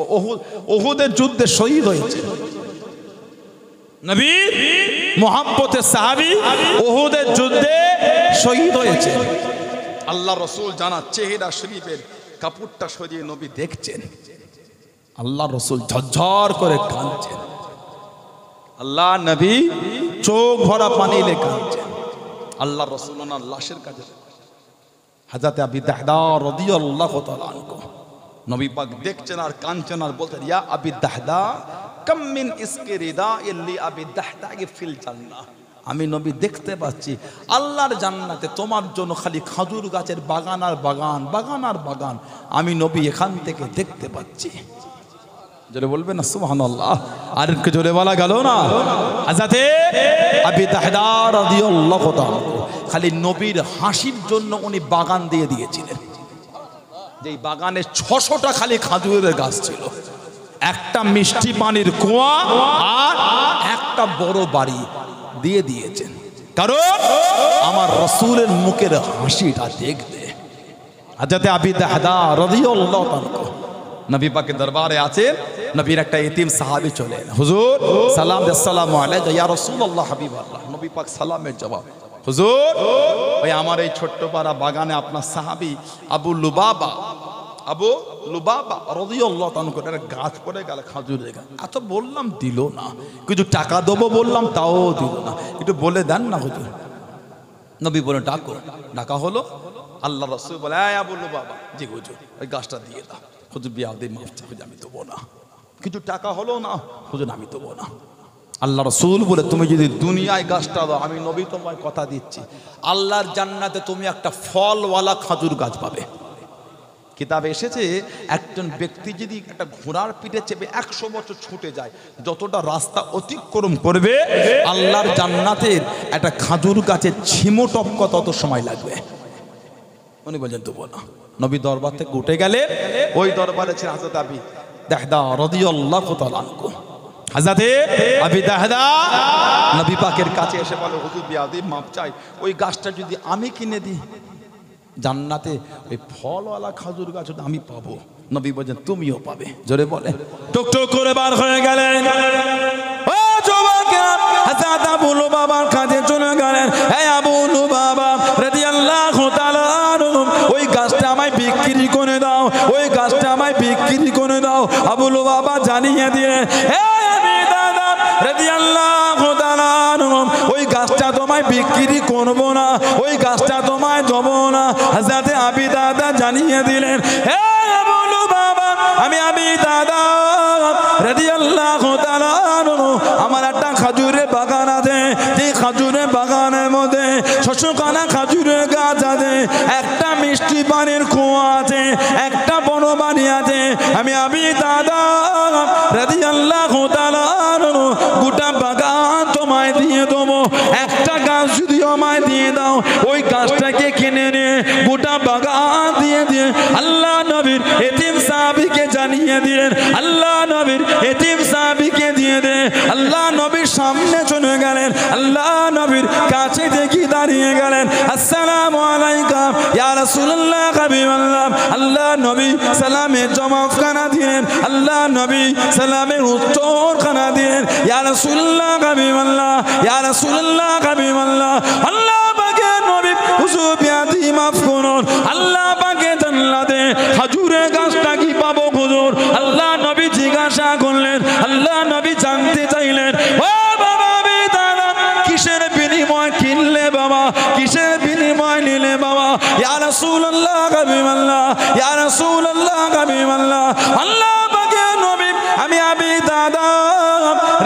উহুদের যুদ্ধে শহীদ হয়েছে, নবী মুহাব্বতের সাহাবী উহুদের যুদ্ধে শহীদ হয়েছে। আল্লাহ রাসূল জানা চেহারা শরীফের কাপড়টা সরিয়ে নবী দেখছেন, আল্লাহ রাসূল ঝরঝর করে কাঁদছেন, আল্লাহ নবী চোখ ভরা পানি লে কাঁদছেন। আল্লাহ রাসূল ওনার লাশের কাছে হযরত আবি দাহদা রাদিয়াল্লাহু তাআলা আনহু নবী পাক দেখছেন আর কাঁদছেন আর বলতেন, ইয়া আবি দাহদা কাম মিন ইসকি রিদা ইল্লি আবি দাহদা ফিল জান্নাহ। আমি নবী দেখতে পাচ্ছি আল্লাহর জান্নাতে তোমার জন্য খালি খেজুর গাছের বাগান আর বাগান, বাগান আর বাগান, আমি নবী এখান থেকে দেখতে পাচ্ছি। জোরে বলবেন না সুবহানাল্লাহ, আর কি জোরে বলা গেল না? হযরত আবি দাহদা রাদিয়াল্লাহু তাআলা খালি নবীর হাসির জন্য উনি বাগান দিয়ে দিয়েছিলেন, যেই বাগানে 600টা খালি খেজুরের গাছ ছিল, একটা মিষ্টি পানির কুয়া আর একটা বড় বাড়ি দিয়ে দিয়েছেন, কারণ আমার রাসূলের মুখের হাসিটা দেখতে। হযরত আবি দাহদা রাদিয়াল্লাহু তাআলা নবী পাকের দরবারে আছেন, নবীর একটা ইতিম সাহাবী চলে এলেন, হুজুর সালাম, আসসালামু আলাইকা ইয়া রাসূলুল্লাহ হাবিবাল্লাহ। নবী পাক সালামের জবাব, হুজুর ওই আমার এই ছোট্ট পাড়া বাগানে আপনার সাহাবী আবু লুবাবা রাদিয়াল্লাহু তাআলা একটা গাছ পড়ে গেল, খেজুরের গাছ, এত বললাম দিল না, কিছু টাকা দেবো বললাম তাও দিল না, একটু বলে দেন না হুজুর। নবী বলে ডাকো, ডাকা হলো, আল্লাহ রাসূল বলে, এই আবু লুবাবা, জি হুজুর ওই গাছটা দিয়ে দাও। হুজুর বিয়াদে মাফ চাই, আমি দেবো না। কিছু টাকা হলো না, হুজুর আমি দেবো না। আল্লাহ রাসূল বলে তুমি যদি দুনিয়ায় গাছটা দাও, আমি নবী তোমায় কথা দিচ্ছি আল্লাহর জান্নাতে তুমি একটা ফলওয়ালা খাজুর গাছ পাবে। কিতাবে এসেছে একজন ব্যক্তি যদি একটা ঘোড়ার পিঠে চেপে 100 বছর ছুটে যায়, যতটা রাস্তা অতিক্রম করবে আল্লাহর জান্নাতের একটা খাজুর গাছের ছিমো টপকা তত সময় লাগবে। উনি বলছেন তো বলো, নবী দরবার থেকে উঠে গেলে ওই দরবারে ছিলেন হযরত আবি দাহদা রাদিয়াল্লাহু তাআলা আনহু। হযরত আবি দাহদা নবী পাকের কাছে এসে বলে, হুজুর বিয়াদি মাপ চাই, ওই গাছটা যদি আমি কিনে দিই জান্নাতে ওই ফলওয়ালা খাজুর গাছ আমি পাবো। নবী বলেন তুমিও পাবে। জোরে বলে। টুকটুক করে বার হয়ে গেলেন। ও যুবকেরা, হযরত আবু লুবাবার কাছে চলে গেলেন। হে আবু লুবাবা রাদিয়াল্লাহু তাআলা আনহু, ওই গাছটা আমায় বিক্রি করে দাও, ওই গাছটা আমায় বিক্রি করে দাও। আবু লুবাবা জানিয়ে দিলেন, হে আবি দাদা রাদিয়াল্লাহু তাআলা আনহু, ওই গাছটা তোমায় বিক্রি করব না, ওই গাছটা তোমায় দেব না। হযরত আবি দাদা জানিয়ে দিলেন, হে আবু লুবাবা, আমি আবি দাদা রাদিয়াল্লাহু তাআলা আনহু, আমার একটা খাজুরের বাগান আছে, যে খাজুরের বাগানের মধ্যে 600খানা খাজুরের গাছ আছে, একটা মিষ্টি পানির কুয়া আছে, একটা বড় বাড়ি আছে। আমি আবি দাদা রাদিয়াল্লাহু তাআলা আনহু গোটা বাগান তোমায় দিয়ে দেবো। একটা গাছ যদি আমায় দিয়ে দাও, ওই গাছটাকে কিনে নিয়ে গোটা বাগান দিয়ে দিয়ে আল্লাহ নবীর এতিম সাহাবীকে জানিয়ে দিলেন। আল্লাহ নবীর এতিম সাহাবীকে দিয়ে দে। আল্লাহ নবীর সামনে চলে গেলেন, আল্লাহ নবীর কাছে দেখি দাঁড়িয়ে গেলেন। আসসালামু আলাইকুম ইয়া রাসূলুল্লাহ হাবিবাল্লাহ। আল্লাহ নবী সালামের জবাবখানা দিলেন, আল্লাহ নবী সালামের উত্তরখানা দিলেন। ইয়া রাসূলুল্লাহ হাবিবাল্লাহ, ইয়া রাসূলুল্লাহ হাবিবাল্লাহ। আল্লাহ পাকের নবী, হুজুর বিয়াদি মাফ করুন, আল্লাহ পাকের জান্নাতে খাজুরের গাছটা কি পাবো হুজুর? আল্লাহ নবী জিজ্ঞাসা করলেন, আল্লাহ নবী জানতে চাইলেন, ও বাবা আবি দাদা, কিসের বিনিময় কিনলে বাবা, কিসের বিনিময় নিলে বাবা? ইয়া রাসূলুল্লাহ হাবিবাল্লাহ, ইয়া রাসূলুল্লাহ হাবিবাল্লাহ। আল্লাহ পাকের নবী, আমি আবি দাদা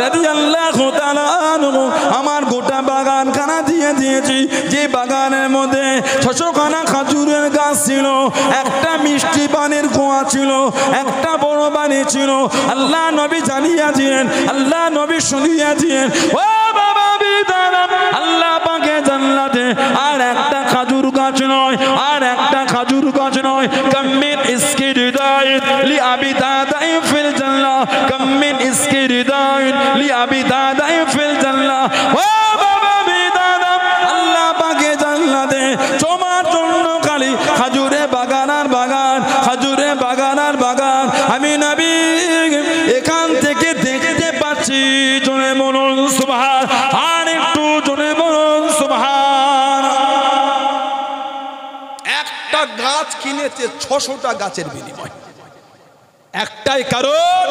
রাদিয়াল্লাহু তাআলা আনহু আমার গোটা বাগানখানা দিয়ে দিয়েছি, যে বাগানের মধ্যে 600খানা খাজুরের গাছ ছিল, একটা মিষ্টি পানির কুয়া ছিল, একটা বড় বাড়ি ছিল। আল্লাহ নবী জানিয়েছিলেন, আল্লাহ নবী শুনিয়েছিলেন, ও বাবা আবি দাদা, আল্লাহ পাকে জান্নাতে আর একটা খাজুর গাছ নয়, আর একটা খাজুর গাছ নয়, কামিন ইসকিরিদাইন লি আবি দাদা ফিল জান্নাহ, কামিন ইসকিরিদাইন লি আবি দাদা ফিল জান্নাহ। ও বাবা আবি দাদা, আল্লাহ পাকে জান্নাতে তোমার জন্য খালি খাজুরে বাগান আর বাগান, খাজুরে বাগান আর বাগান। আমি নবী এখান থেকে দেখতে পাচ্ছি। জোরে বলুন সুবহান, আর একটু জোরে বলুন সুবহান। একটা গাছ কিনেছে 600টা গাছের বিনিময়, একটাই কারণ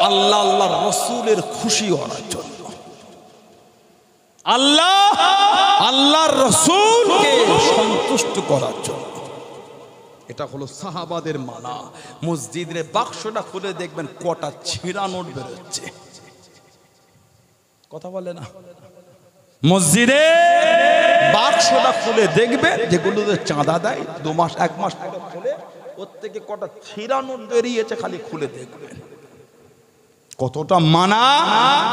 আল্লাহ আল্লাহর রাসূলের খুশি হওয়ার জন্য। আল্লাহ আল্লাহর রাসূলকে সন্তুষ্ট করার জন্য। এটা হলো সাহাবাদের মানা। মসজিদের বাক্সটা খুলে দেখবেন কটা ছিঁড়া নোট বেরোচ্ছে, কথা বলে না। মসজিদে বাক্সটা খুলে দেখবে, যেগুলোতে চাঁদা দেয় 2 মাস 1 মাস পরে খুলে ওর থেকে কটা ছিঁড়া নোট বেরিয়েছে, খালি খুলে দেখবেন। কতটা মানা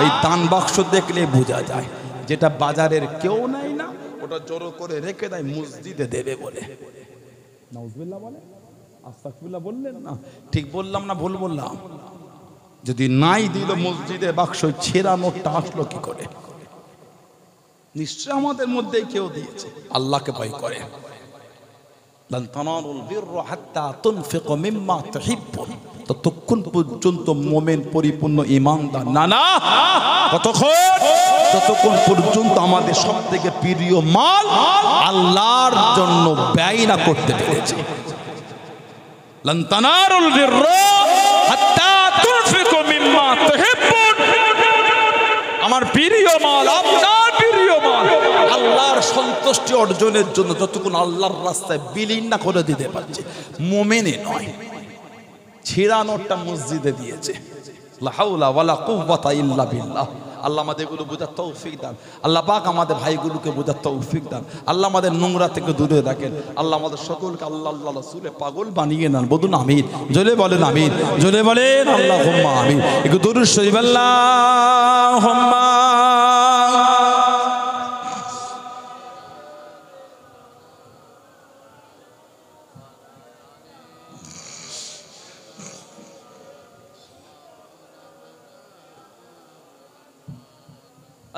এই দান বাক্স দেখলে বোঝা যায়। যেটা বাজারের কেউ নাই না, ওটা জড়ো করে রেখে দেয় মসজিদে দেবে বলে। নাউজুবিল্লাহ বলে, আস্তাগফিরুল্লাহ বললেন না? ঠিক বললাম না ভুল বললাম? যদি নাই দিল মসজিদে বাক্স, ছেঁড়া নোটটা আসলো কি করে? নিশ্চয় আমাদের মধ্যেই কেউ দিয়েছে। আল্লাহকে ভয় করে। লান তানালুল বিররা হাত্তা তুনফিকু মিম্মা তুহিব্বুন। ততক্ষণ পর্যন্ত মুমিন পরিপূর্ণ ঈমানদার না না, কতক্ষণ? ততক্ষণ পর্যন্ত আমাদের সবথেকে প্রিয় মাল আল্লাহর জন্য ব্যয় না করতে পেরেছি। লান তানালুল বিররা হাত্তা তুনফিকু মিম্মা তুহিব্বুন। আমার প্রিয় মাল, আপনার প্রিয় মাল আল্লাহর সন্তুষ্টি অর্জনের জন্য যতক্ষণ আল্লাহর রাস্তায় বিলীন না করে দিতে পারছে, মুমিনে নয়। ছিঁড়া নোটটা মসজিদে দিয়েছে। লা হাওলা ওয়ালা কুওয়াতা ইল্লা বিল্লাহ। আল্লাহ আমাদেরগুলো বোঝার তৌফিক দান। আল্লাহ পাক আমাদের ভাইগুলোকে বোঝার তৌফিক দান। আল্লাহ আমাদের নোংরা থেকে দূরে রাখেন। আল্লাহ আমাদের সকলকে আল্লাহ আল্লাহ রাসূলে পাগল বানিয়ে নেন। বলুন আমিন, জোরে বলেন আমিন, জোরে বলেন আল্লাহুম্মা আমিন। একটু দরুদ শরীফ আল্লাহুম্মা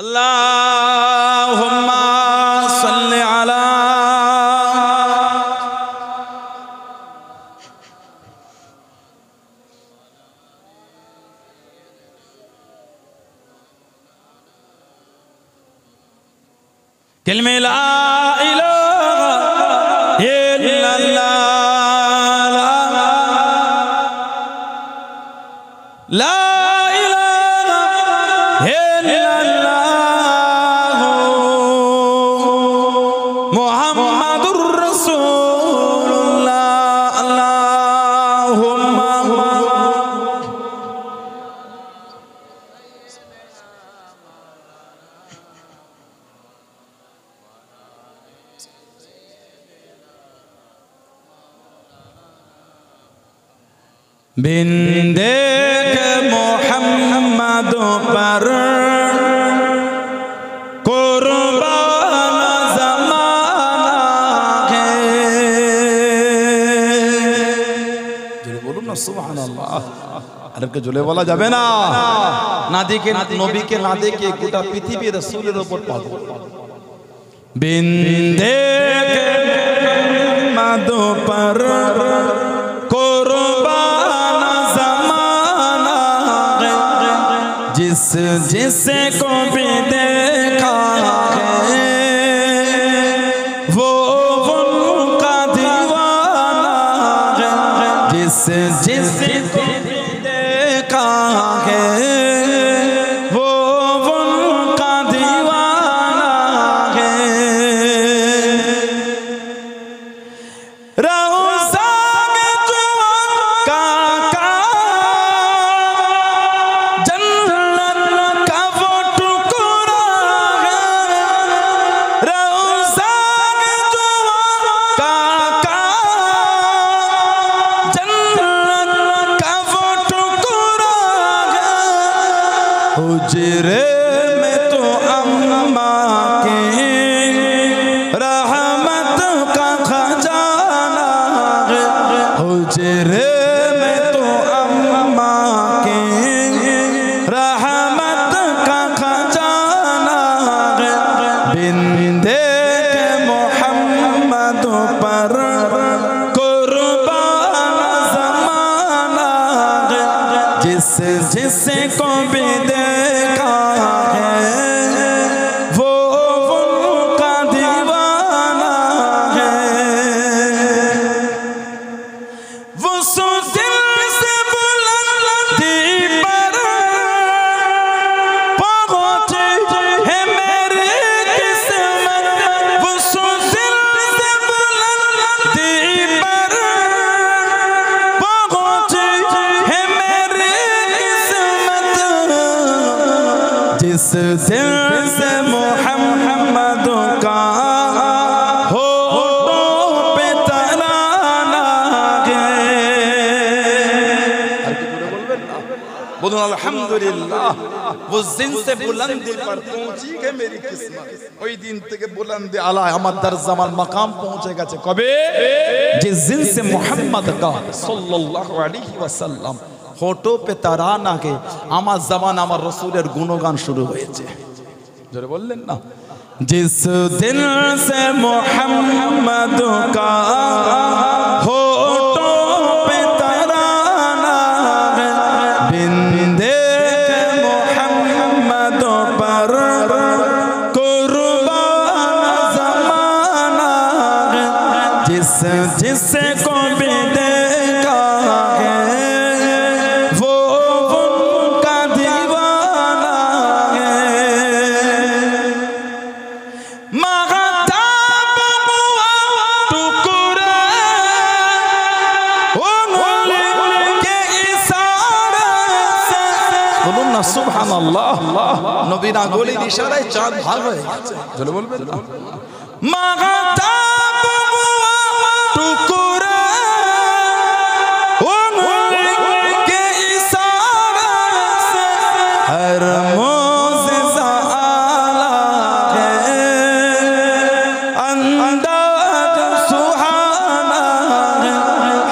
আল্লাহুম্মা সাল্লি আলা কালিমা লা ইলাহা ইল্লাল্লাহ লা बिन देख मोहम्मद पर कुर्बान ज़माना है। जोरे बोलो ना सुभानअल्लाह। अरब के जोले बोला जाबे ना, ना देखे नबी के ना देखे गोटा पृथ्वी रसूलेर ऊपर पागल। बिन देख मोहम्मद पर जिसे को भी देखा है वो उनका दीवाना है। जिसे को भी देखा है वो उनका दीवाना है। हुजरे में तो अम्मा के रहमत का खजाना है। हुजरे में तो अम्मा के रहमत का खजाना है। बिन देखे मोहम्मद पर कुर्बान ज़माना है। जिसे को भी देखा है वो उनका दीवाना है। वो सो दिल से बुलंदी पर पहुंचे है मेरी किस्मत। वो सो दिल से बुलंदी पर पहुंचे है मेरी जिस दिल से मोहम्मद का होठों पे तराना है। बोलो अल्हम्दुलिल्लाह। वो दिन से बुलंदी पर पहुंची है मेरी किस्मत। ওই দিন থেকে বুলंदी आला আমার দরজামাল মাকাম পৌঁছে গেছে। কবে? जिस दिन से मोहम्मद का सल्लल्लाहु अलैहि वसल्लम होठों पे तराना के आमार जबान आमार रसूलेर गुणगान शुरू হয়েছে। जोरे बोललेन ना। जिस दिन से मोहम्मद का होठों पे तराना है। बिन देखे मोहम्मद पर कुर्बान ज़माना है। जिसे को भी देखा है বলুন না সুবহানাল্লাহ। নবীর আঙ্গুলের ইশারায় চাঁদ ভাগ হয়ে গেছে। জোরে বলবেন না। মাগাতাব টুকরা उनके इशारे से हर मोज़िज़ा आला है, अंदाज़ सुहाना है,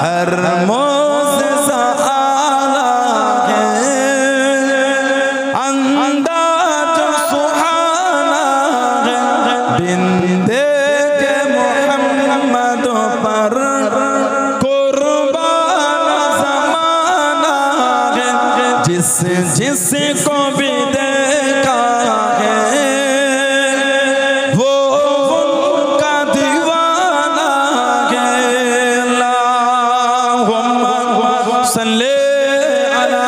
हर मोज़िज़ा आला है, अंदाज़ सुहाना है, बिंदे के मोहम्मद पर जिसको भी देखा है वो उनका दीवाना है। अल्लाहुम्मा सल्ली अला।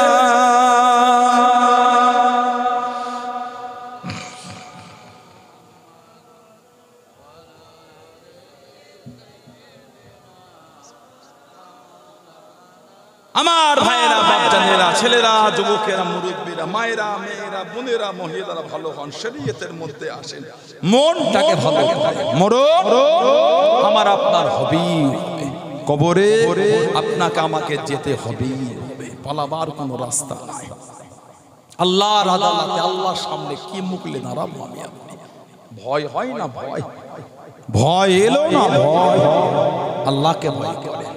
আমার ভাইয়েরা, বাপজানেরা, ছেলেরা, যুবকেরা, মুরব্বীরা, মায়েরা, মেয়েরা, বোনেরা, মহিলারা ভালো হন, শরীয়তের মধ্যে আসেন, মনটাকে ভালো মরণ আমার আপনার হবেই হবে, কবরে আপনাকে আমাকে যেতে হবেই হবে, পালাবার কোনো রাস্তা নাই। আল্লাহর আদালতে আল্লাহর সামনে কি মুখলে দাঁড়াবো আমি আপনি? ভয় হয় না? ভয় এলো না? ভয় আল্লাহকে ভয় করে,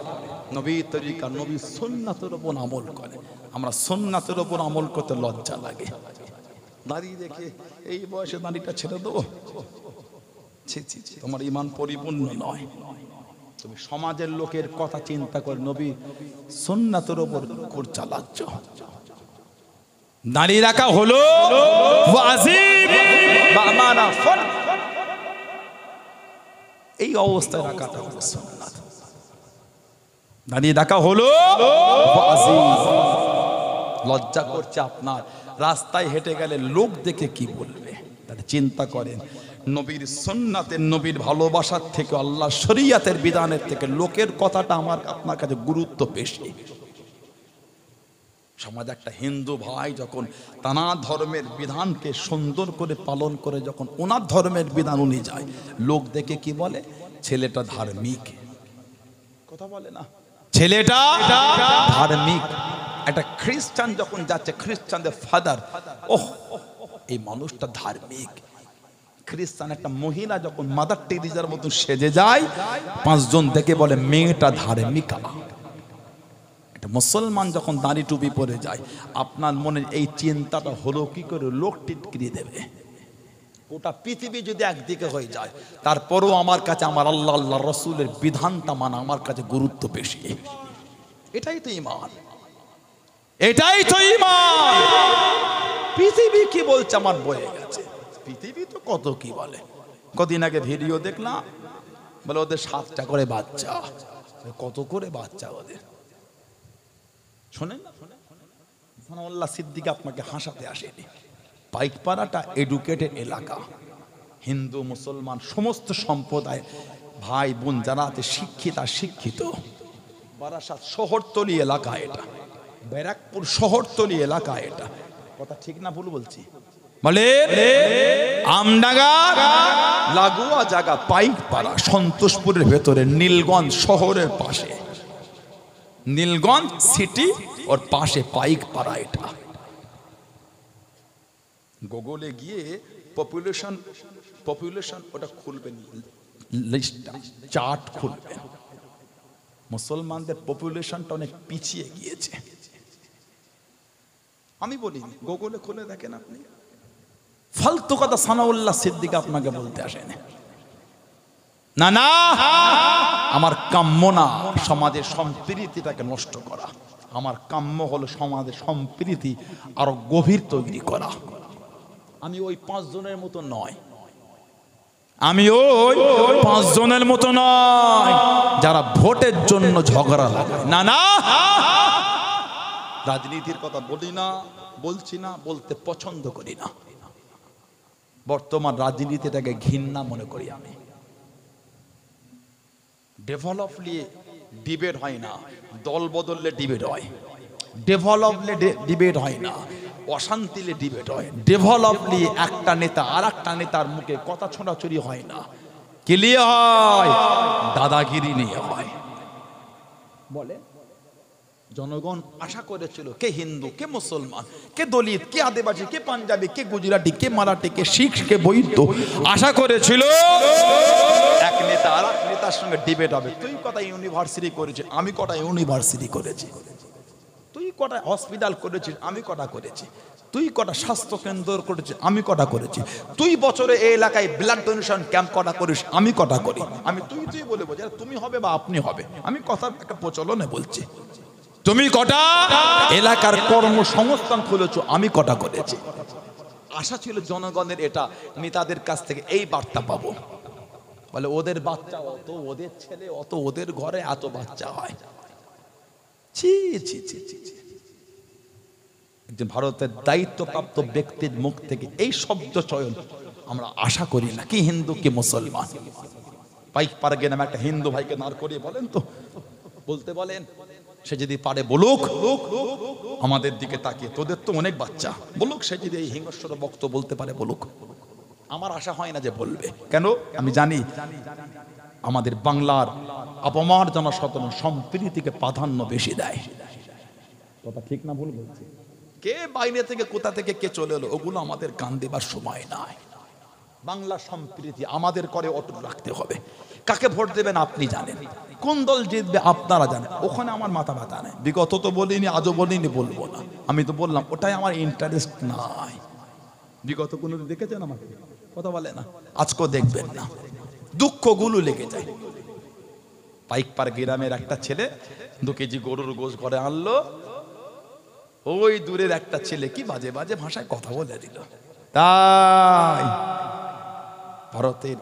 নবীর তরিকা, নবীর সুন্নাতের উপর আমল করে। আমরা সুন্নাতের উপর আমল করতে লজ্জা লাগে। দাঁড়িয়ে দেখে এই বয়সে দাঁড়িটা ছেড়ে দেবো? তোমার ঈমান পরিপূর্ণ নয়। তুমি সমাজের লোকের কথা চিন্তা করে নবীর সুন্নাতের উপর চালাচ্ছ। দাঁড়িয়ে রাখা হলো ওয়াজিব বা আমানা ফরজ, এই অবস্থায় রাখাটা হলো সুন্নাত। দাঁড়িয়ে রাখা হলো ওয়াজিব। লজ্জা করছে আপনার, রাস্তায় হেঁটে গেলে লোক দেখে কি বলবে, তাহলে চিন্তা করেন নবীর সুন্নাতের, নবীর ভালোবাসার থেকে, আল্লাহ শরীয়তের বিধানের থেকে লোকের কথাটা আমার আপনার কাছে গুরুত্ব বেশি। সমাজ একটা হিন্দু ভাই যখন তানার ধর্মের বিধানকে সুন্দর করে পালন করে যখন ওনার ধর্মের বিধান উনি যায়, লোক দেখে কি বলে? ছেলেটা ধার্মিক। কথা বলে না, ছেলেটা ধার্মিক। একটা খ্রিস্টান যখন যাচ্ছে, খ্রিস্টানদের ফাদার, ওহ এই মানুষটা ধার্মিক। খ্রিস্টান একটা মহিলা যখন মাদার টেরিজার মতো সেজে যায়, 5 জন দেখে বলে মেয়েটা ধার্মিকা। একটা মুসলমান যখন দাড়ি টুপি পরে যায়, আপনার মনে এই চিন্তাটা হলো কি করে? লোক টিটকিরি দেবে। গোটা পৃথিবী যদি একদিকে হয়ে যায়, তারপরও আমার কাছে আমার আল্লাহ আল্লাহ রসুলের বিধানটা মানা আমার কাছে গুরুত্ব বেশি। এটাই তো ঈমান, এটাই তো ঈমান। পৃথিবী কি বলছে আমার বয়ে গেছে, পৃথিবী তো কত কি বলে। কদিন আগে ভিডিও দেখলাম, বলে ওদের 7টা করে বাচ্চা। কত করে বাচ্চা ওদের? শোনেন না, সানাউল্লাহ সিদ্দিক আপনাকে হাসাতে আসেনি। পাইকপাড়াটা এডুকেটেড এলাকা, হিন্দু মুসলমান সমস্ত সম্প্রদায় ভাই বোন যারা আছে শিক্ষিত আর শিক্ষিত। বারাসাত শহরতলি এলাকা এটা, ব্যারাকপুর শহরতলি এলাকা এটা। কথা ঠিক না ভুল বলছি? বলে আমডাঙ্গা লাগোয়া জায়গা পাইকপাড়া, সন্তোষপুরের ভেতরে, নীলগঞ্জ শহরের পাশে, নীলগঞ্জ সিটি ওর পাশে পাইকপাড়া এটা। গুগলে গিয়ে পপুলেশন ওটা খুলবেন, লিস্টটা চার্ট খুলবেন। মুসলমানদের পপুলেশনটা অনেক পিছিয়ে গিয়েছে। আমি বলিনি, গুগলে খুলে দেখেন আপনি। ফালতু কথা সানাউল্লাহ সিদ্দিক আপনাকে বলতে আসেন না। না, আমার কাম্য না সমাজের সম্প্রীতিটাকে নষ্ট করা। আমার কাম্য হলো সমাজের সম্প্রীতি আরো গভীর তৈরি করা। আমি ওই 5 জনের মতো নয়, আমি ওই 5 জনের মতো নয় যারা ভোটের জন্য ঝগড়া লাগায়। না না, রাজনীতির কথা বলি না, বলছি না, বলতে পছন্দ করি না। বর্তমান রাজনীতিটাকে ঘৃণা মনে করি আমি। ডেভেলপলি ডিবেট হয় না, দল বদললে ডিবেট হয়। ডেভেলপলে ডিবেট হয় না, অশান্তিলে ডিবেট হয়, ডেভেলপলি একটা নেতা আর একটা নেতার মুখে কথা ছোড়াছড়ি হয় না, কি নিয়ে হয়? দাদাগিরি নিয়ে হয়। বলে জনগণ আশা করেছিল কে হিন্দু, কে মুসলমান, কে দলিত, কে আদিবাসী, কে পাঞ্জাবি, কে গুজরাটি, কে মারাঠি, কে শিখ, কে বৈদ্য, আশা করেছিল এক নেতা আর এক নেতার সঙ্গে ডিবেট হবে। তুই কটা ইউনিভার্সিটি করেছিস, আমি কটা ইউনিভার্সিটি করেছি। তুই কটা হসপিটাল করেছিস, আমি কটা করেছি। তুই কটা স্বাস্থ্য কেন্দ্র করেছিস, আমি কটা করেছি। তুই বছরে এই এলাকায় ব্লাড ডোনেশন ক্যাম্প কটা করিস, আমি কটা করি। আমি তুই তুই বলে বোঝা, তুমি হবে বা আপনি হবে, আমি কথা একটা প্রচলনে বলছি। তুমি কটা এলাকার কর্মসংস্থান খুলেছো, আমি কটা করেছি। আশা ছিল জনগণের, এটা নেতাদের কাছ থেকে এই বার্তা পাবো। বলে ওদের বাচ্চা অত, ওদের ছেলে অত, ওদের ঘরে এত বাচ্চা হয়। ছি ছি ছি ছি ছি। একজন ভারতের দায়িত্বপ্রাপ্ত ব্যক্তির মুখ থেকে এই শব্দ চয়ন আমরা আশা করি না। কি হিন্দু কি মুসলমান, পাইক পারগে নামে একটা হিন্দু ভাইকে দাঁড় করিয়ে বলেন তো, বলতে বলেন, সে যদি পারে বলুক আমাদের দিকে তাকিয়ে, তোদের তো অনেক বাচ্চা, বলুক। সে যদি এই হিংস্র বক্তব্য বলতে পারে বলুক। আমার আশা হয় না যে বলবে। কেন? আমি জানি আমাদের বাংলার অপমার্জনা সতন সম্প্রীতিকে প্রাধান্য বেশি দেয়। কথা ঠিক না ভুল বলছি? কে বাইরে থেকে কোথা থেকে কে চলে এলো, ওগুলো আমাদের কান দেবার সময় নাই। বাংলা সম্প্রীতি আমাদের করে অটুট রাখতে হবে। কাকে ভোট দেবেন আপনি জানেন, কোন দল জিতবে আপনারা জানেন, ওখানে আমার মাথা ব্যথা নেই। বিগত তো বলিনি, আজও বলিনি, বলবো না। আমি তো বললাম ওটাই আমার ইন্টারেস্ট নাই। বিগত কোনোদিন দেখেছেন আমাকে? কথা বলে না, আজকেও দেখবেন না। দুঃখগুলো লেগে যায়। পাইকপাড় গ্রামের একটা ছেলে 2 কেজি গরুর গোশ ঘরে আনলো, ওই দূরের একটা ছেলে কি বাজে বাজে ভাষায় কথা বলে দিল। তাই ভারতের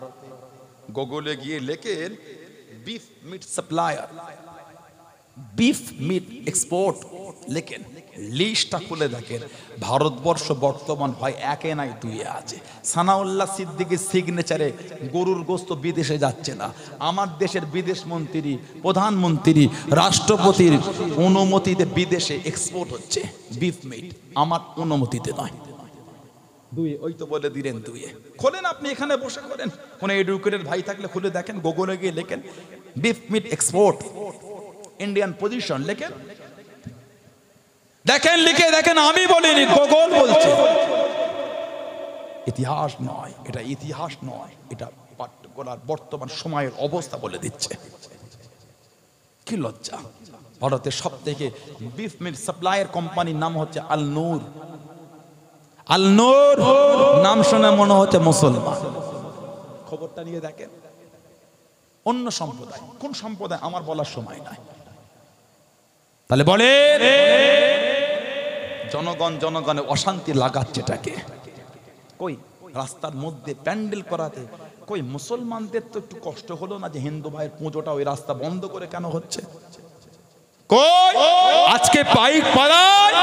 গুগলে গিয়ে লেখেন beef meat supplier, beef meat export লেখেন, লিস্টটা খুলে দেখেন। ভারতবর্ষ বর্তমান হয় একে নাই দুইয়ে আছে। সানাউল্লাহ সিদ্দিকীর সিগনেচারে গরুর গোস্ত বিদেশে যাচ্ছে না। আমার দেশের বিদেশ মন্ত্রী, প্রধানমন্ত্রী, রাষ্ট্রপতির অনুমতিতে বিদেশে এক্সপোর্ট হচ্ছে বিফ মিট, আমার অনুমতিতে নয়। দুইয়ে, ওই তো বলে দিলেন দুইয়ে। খোলেন আপনি, এখানে বসে করেন, কোন এডুকেটেড ভাই থাকলে খুলে দেখেন, গুগলে গিয়ে লেখেন beef meat export Indian position, লেখেন দেখেন, লিখে দেখেন। আমি বলিনি, গুগল বলছে। ইতিহাস নয় এটা, ইতিহাস নয় এটা, পার্টিকুলার বর্তমান সময়ের অবস্থা বলে দিচ্ছে। কি লজ্জা! ভারতের সব থেকে বিফ মিট সাপ্লায়ার কোম্পানির নাম হচ্ছে আল নূর। আল নূর নাম শুনে মনে হচ্ছে মুসলমান। খবরটা নিয়ে দেখেন। অন্য সম্প্রদায়, কোন সম্প্রদায় আমার বলার সময় নাই। তাহলে বলে জনগণে অশান্তি লাগাচ্ছে এটাকে। কই রাস্তার মধ্যে প্যান্ডেল করাতে, কই মুসলমানদের তো একটু কষ্ট হলো না যে হিন্দু ভাইয়ের পুজোটা ওই রাস্তা বন্ধ করে কেন হচ্ছে? কই আজকে পাইক পাড়ায়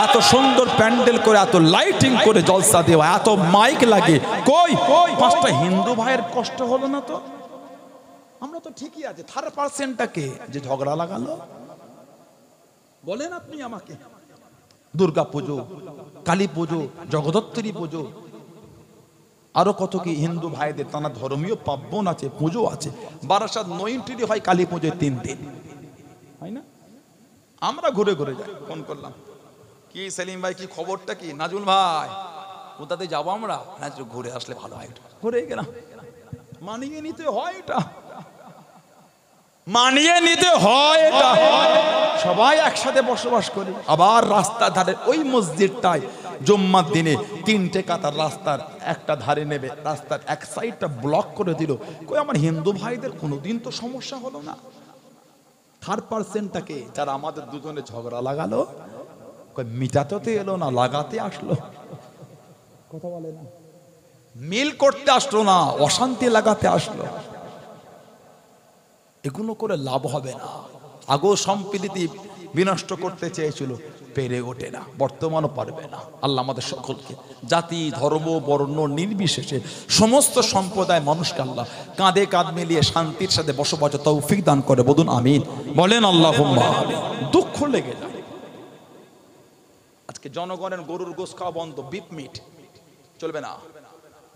এত সুন্দর প্যান্ডেল করে, এত লাইটিং করে, জলসা দেওয়া, এত মাইক লাগে, কই 5টা হিন্দু ভাইয়ের কষ্ট হলো না? তো আমরা তো ঠিকই আছে। 3% যে ঝগড়া লাগালো, বলেন আপনি আমাকে। দুর্গা পুজো, কালী পুজো, জগদ্ধাত্রী পুজো, আরো কত কি হিন্দু ভাইদের তারা ধর্মীয় পার্বণ আছে, পুজো আছে। বারাসাত নৈনটিরি হয় কালী পুজোয় 3 দিন, হয় না? আমরা ঘুরে ঘুরে যাই। ফোন করলাম, কি সেলিম ভাই, কি খবরটা কি? নাজুল ভাই কোথাতে যাবো আমরা? ঘুরে আসলে ভালো হয়। ঘুরে গেলাম। মানিয়ে নিতে হয় এটা, মানিয়ে নিতে হয় এটা। সবাই একসাথে বসবাস করি। আবার রাস্তার ধারে ওই মসজিদটায় জুম্মার দিনে 3টে কাতার রাস্তার একটা ধারে নেবে, রাস্তার এক সাইডটা ব্লক করে দিল। কই আমার হিন্দু ভাইদের কোনোদিন তো সমস্যা হলো না। 3%টাকে যারা আমাদের দুজনে ঝগড়া লাগালো, কই মিটাতে তো এলো না, লাগাতে আসলো। কথা বলে না, মিল করতে আসলো না, অশান্তি লাগাতে আসলো। এগুলো করে লাভ হবে না। আগো সম্প্রীতি বিনষ্ট করতে চেয়েছিল, পেরে ওঠে না, বর্তমানও পারবে না। আল্লাহ আমাদের সকলকে জাতি, ধর্ম, বর্ণ নির্বিশেষে সমস্ত সম্প্রদায় মানুষকে আল্লাহ কাঁধে কাঁধ মিলিয়ে শান্তির সাথে বসবাসের তৌফিক দান করে। বলুন আমিন, বলেন আল্লাহুম্মা আমিন। দুঃখ লেগে যায়। আজকে জনগণের গরুর গোশ খাওয়া বন্ধ, বিফ মিট চলবে না,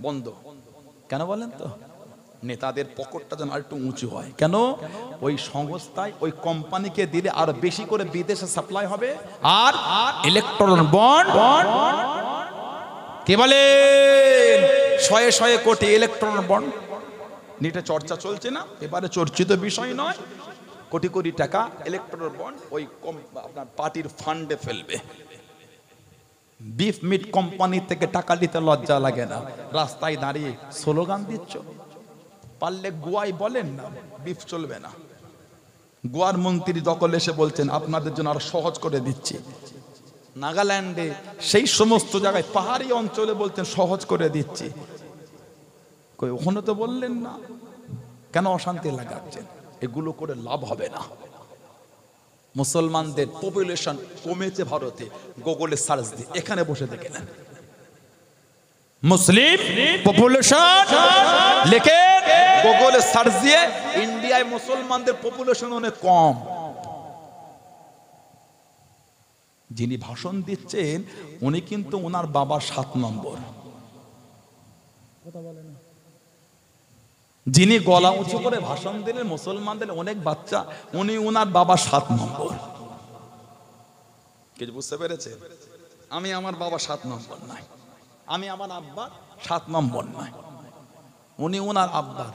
বন্ধ। কেন বলেন তো? নেতাদের পকেটটা যেন আর একটু উঁচু হয়। কেন? ওই সংস্থায় ওই কোম্পানিকে দিলে আর বেশি করে বিদেশে সাপ্লাই হবে। আর ইলেকট্রন বন্ড কে বলেন, শয়ে শয়ে কোটি ইলেকট্রন বন্ড নিটে চর্চা চলছে না, এবারে চর্চিত বিষয় নয়। কোটি কোটি টাকা ইলেকট্রন বন্ড ওই আপনার পার্টির ফান্ডে ফেলবে। বিফ মিট কোম্পানি থেকে টাকা দিতে লজ্জা লাগে না? রাস্তায় দাঁড়িয়ে স্লোগান দিচ্ছ। পারলে গোয়ায় বলেন না বিফ চলবে না। গোয়ার মন্ত্রী দখল এসে বলছেন আপনাদের জন্য আরো সহজ করে দিচ্ছি। নাগাল্যান্ডে সেই সমস্ত জায়গায় পাহাড়ি অঞ্চলে বলতেন সহজ করে দিচ্ছি, কই ওখানে তো বললেন না। কেন অশান্তি লাগাচ্ছেন? এগুলো করে লাভ হবে না। মুসলমানদের পপুলেশন কমেছে ভারতে, গুগলে সার্চ দিয়ে এখানে বসে দেখে নেন মুসলিম পপুলেশন লিখে গুগলে সার্চ দিয়ে, ইন্ডিয়ায় মুসলমানদের পপুলেশন অনেক কম। যিনি ভাষণ দিচ্ছেন উনি কিন্তু ওনার বাবা 7 নম্বর। কথা বলেন। যিনি গলা উঁচু করে ভাষণ দিলেন মুসলমানদের অনেক বাচ্চা, উনি ওনার বাবা 7 নম্বর। কিছু বুঝতে পেরেছে? আমি আমার বাবা 7 নম্বর নয়, আমি আমার আব্বা 7 নম্বর নয়, উনি ওনার আব্বার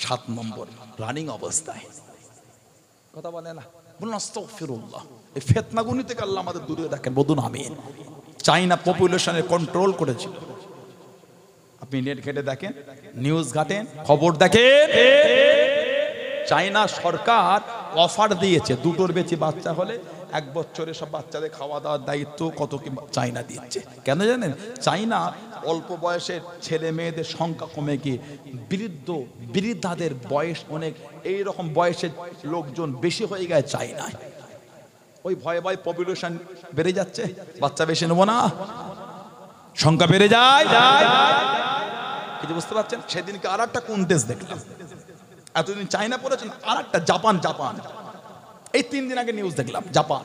7 নম্বর রানিং অবস্থায়। কথা বলে না? বলুন আস্তাগফিরুল্লাহ। এই ফিতনাগুনি থেকে আল্লাহ আমাদের দূরে রাখেন, বলুন আমিন। চাইনা পপুলেশনে কন্ট্রোল করেছিল। আপনি নেট ঘেটে দেখেন, নিউজ ঘাটেন, খবর দেখেন, চাইনা সরকার অফার দিয়েছে দুটোর বেশি বাচ্চা হলে 1 বছরে সব বাচ্চাদের খাওয়া দাওয়ার দায়িত্ব কত কি চাইনা দিচ্ছে। কেন জানেন? চাইনা অল্প বয়সের ছেলে মেয়েদের সংখ্যা কমে গিয়ে বৃদ্ধাদের বয়স অনেক, এইরকম বয়সের লোকজন বেশি হয়ে গেছে চাইনায়। ওই ভয়ে ভয়ে পপুলেশন বেড়ে যাচ্ছে, বাচ্চা বেশি নেবো না, সংখ্যা বেড়ে যায়। কিছু বুঝতে পারছেন? সেদিনকে আর একটা কোন দেশ দেখলাম, এতদিন চাইনা পড়েছেন, আর একটা জাপান। এই 3 দিন আগে নিউজ দেখলাম, জাপান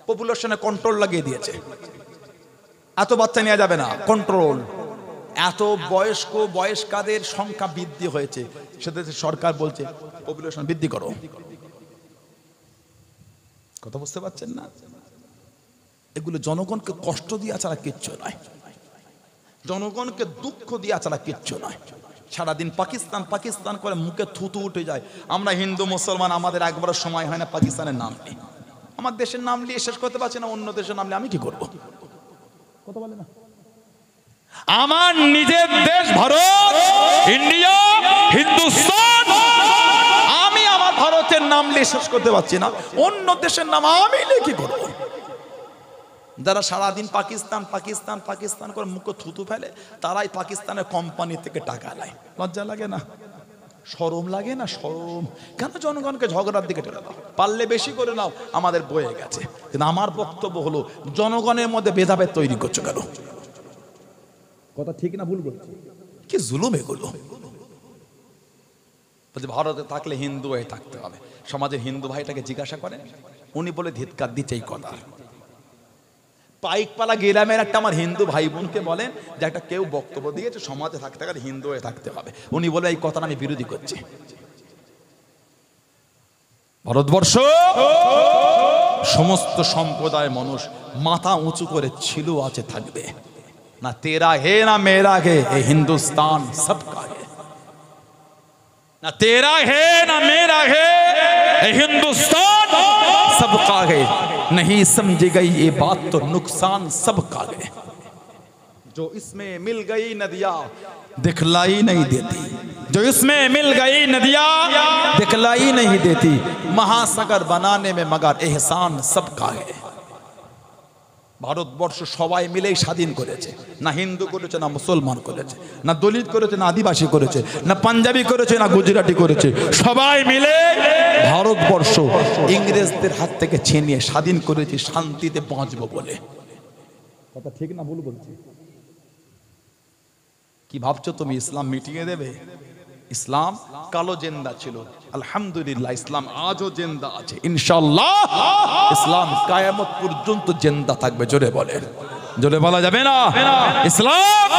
পপুলেশনে কন্ট্রোল লাগিয়ে দিয়েছে। এত বাচ্চা নেওয়া যাবে না, কন্ট্রোল। এত বয়স্কাদের সংখ্যা বৃদ্ধি হয়েছে, সেদেশে সরকার বলছে পপুলেশন বৃদ্ধি করো। কথা বুঝতে পারছেন না? এগুলো জনগণকে কষ্ট দিয়া ছাড়া কিচ্ছু নয়, জনগণকে দুঃখ দিয়া ছাড়া কিচ্ছু নয়। সারাদিন পাকিস্তান পাকিস্তান করে মুখে থুতু উঠে যায়। আমরা হিন্দু মুসলমান, আমাদের একবার সময় হয় না পাকিস্তানের নাম নিয়ে। আমার দেশের নাম নিয়ে শেষ করতে পারছি না, অন্য দেশের নাম নিয়ে আমি কি করবো? কথা বলে না? আমার নিজের দেশ ভারত, ইন্ডিয়া, হিন্দুস্তান, আমি আমার ভারতের নাম নিয়ে শেষ করতে পারছি না, অন্য দেশের নাম আমি নিয়ে কি করবো? যারা সারাদিন পাকিস্তান পাকিস্তান পাকিস্তান করে মুখে থুতু ফেলে, তারাই পাকিস্তানের কোম্পানি থেকে টাকা নেয়। লজ্জা লাগে না? শরম লাগে না? শরম কেন? জনগণকে ঝগড়ার দিকে ঠেলে দাও, পারলে বেশি করে নাও, আমাদের বয়ে গেছে। কিন্তু আমার বক্তব্য হলো, জনগণের মধ্যে ভেদাভেদ তৈরি করছো কেন? কথা ঠিক না ভুল বলছি? কি জুলুম এগুলো! ভারতে থাকলে হিন্দু হয়ে থাকতে হবে। সমাজের হিন্দু ভাইটাকে জিজ্ঞাসা করেন, উনি বলে ধিৎকার দিচ্ছে এই কথা। পাইকপালা গ্রামের একটা আমার হিন্দু ভাই বোনকে বলেন যে একটা কেউ বক্তব্য দিয়েছে সমাজে থাকতে গেলে হিন্দু হয়ে থাকতে হবে, উনি বলে এই কথা আমি বিরোধী করছি। ভারতবর্ষ সমস্ত সম্প্রদায়ের মানুষ মাথা উঁচু করে ছিল, আছে, থাকবে না। তেরা হে না মেরা হে, এ হিন্দুস্তান সবকা হে। না তেরা হে না মেরা হে, এ हिंदुस्तान सबका है। नहीं समझी गई ये बात तो नुकसान सबका है। जो इसमें मिल गई नदियां दिखलाई नहीं देती, जो इसमें मिल गई नदियां दिखलाई नहीं देती, महासागर बनाने में मगर एहसान सबका है। ভারতবর্ষ সবাই মিলেই স্বাধীন করেছে, না হিন্দু করেছে, না মুসলমান করেছে, না দলিত করেছে, না আদিবাসী করেছে, না পাঞ্জাবি করেছে, না গুজরাটি করেছে। সবাই মিলে ভারতবর্ষ ইংরেজদের হাত থেকে ছিনিয়ে স্বাধীন করেছে, শান্তিতে বাঁচবো বলে। কথা ঠিক না ভুল বলছি? কি ভাবছো তুমি ইসলাম মিটিয়ে দেবে? ইসলাম কালো জেন্দা ছিল, আলহামদুলিল্লাহ ইসলাম আজও জেন্দা আছে, ইনশাআল্লাহ ইসলাম কিয়ামত পর্যন্ত জেন্দা থাকবে। জোরে বলে, জোরে বলা যাবে না? इस्लाम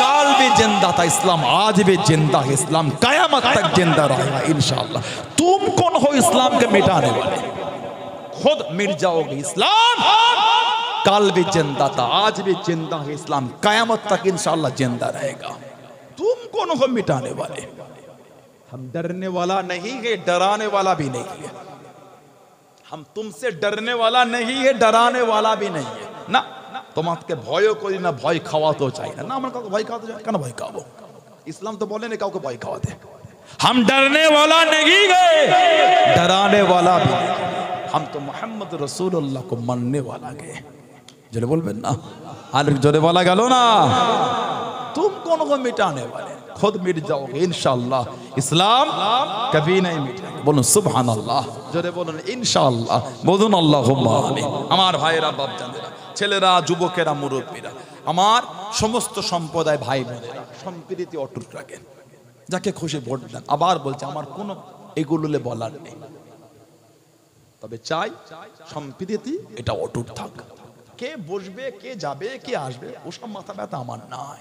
काल भी जिंदा था, इस्लाम आज भी जिंदा है, इस्लाम कयामत तक जिंदा रहेगा इंशाअल्लाह। तुम कौन हो इस्लाम के मिटाने वाले? खुद मिट जाओगे। इस्लाम काल भी जिंदा था, आज भी जिंदा है, इस्लाम कयामत तक इंशाअल्लाह जिंदा रहेगा। तुम कौन हो मिटाने वाले? हम डरने वाला नहीं है, डराने वाला भी नहीं है। हम तुमसे डरने वाला नहीं है, डराने वाला भी नहीं है ना। তোমাকে ভয়ও করি না, ভয় খাওয়াতেও চাই না। না, আমরা কাউকে ভয় খাওয়াতে চাই কেন? ভয় খাওয়াবো? ইসলাম তো বলেনি কাউকে ভয় খাওয়াতে। हम डरने वाला नहीं गए, डराने वाला भी नहीं, हम तो मोहम्मद रसूलुल्लाह को मानने वाला गए। जोरे बोलবেন না? আর জোরে বলা গেল না? तुम कौन हो मिटाने वाले? खुद मिट जाओगे इंशाअल्लाह। इस्लाम कभी नहीं मिटेगा। बोलो सुभान अल्लाह, जोरे बोलুন इंशाअल्लाह, बोलুন আল্লাহুম্মা আমিন। আমার ভাইরা, বাপ জানেরা, ছেলেরা, যুবকেরা, মুরব্বীরা, আমার সমস্ত সম্প্রদায় ভাই বোনেরা সম্প্রীতি অটুট রাখেন। যাকে খুশি ভোট দেন। আবার বলছে আমার কোনো এগুলোলে বলার নেই, তবে চাই সম্প্রীতি এটা অটুট থাক। কে বসবে, কে যাবে, কে আসবে ওসব মাথা ব্যথা আমার নাই,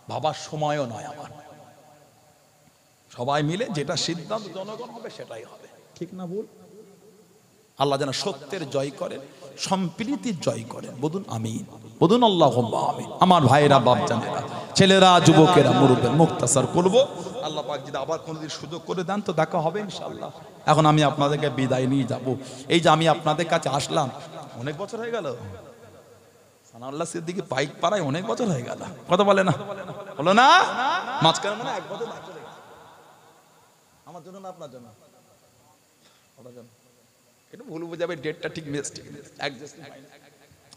ভাবার সময়ও নয় আমার। সবাই মিলে যেটা সিদ্ধান্ত জনগণ হবে সেটাই হবে, ঠিক না ভুল? আল্লাহ যেন সত্যের জয় করেন, সম্প্রীতির জয় করেন। বলুন আমিন, বলুন আল্লাহুম্মা আমিন। আমার ভাইরা, বাপ জানেরা, ছেলেরা, যুবকেরা, মুরব্বীরা, মুক্তাসার করব। আল্লাহ পাক যদি আবার কোনোদিন সুযোগ করে দেন তো দেখা হবে ইনশাআল্লাহ। এখন আমি আপনাদেরকে বিদায় নিয়ে যাব। এই যে আমি আপনাদের কাছে আসলাম, অনেক বছর হয়ে গেল। সানাউল্লাহ সিদ্দিকী পাইক পাড়ায় অনেক বছর হয়ে গেল। কথা বলে না? বলো না? মাঝখানে মনে এক বছর আমার জন্য না আপনার জন্য? আপনার জন্য এটা ভুল বুঝাবে, ডেটটা ঠিক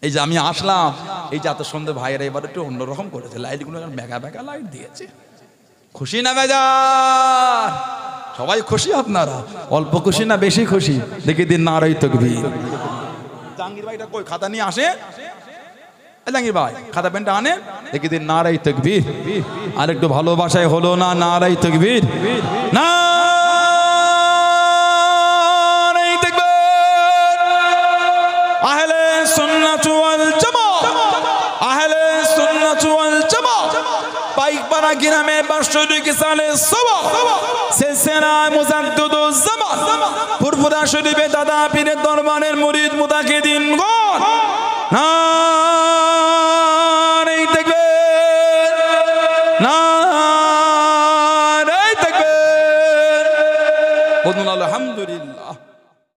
এই যে আমি আসলাম, এই যে এত সুন্দর ভাইয়েরা এবার একটু অন্যরকম করেছে, লাইটগুলো মেঘা মেঘা লাইট দিয়েছে। খুশি না বেজার? সবাই খুশি? আপনারা অল্প খুশি না বেশি খুশি? দেখি দিন নারাই তাকবীর। জাহাঙ্গীর ভাইটা কই? খাতা নিয়ে আসে। জাহাঙ্গীর ভাই খাতা পেনটা আনে, দেখি দিন নারাই তাকবীর। আর একটু ভালোবাসায় হলো না নারাই তাকবীর? না আহলে সুন্নাত ওয়াল জামাত, আহলে সুন্নাত ওয়াল জামাত পাইকপাড়া গ্রামে 500 সালে সওয়া সিলসিলা মুজাদ্দিদুজ জামান ফুরফুরা শরীফে দাদা পীরের দরবারের মুরিদ মুতাকিদিন গণ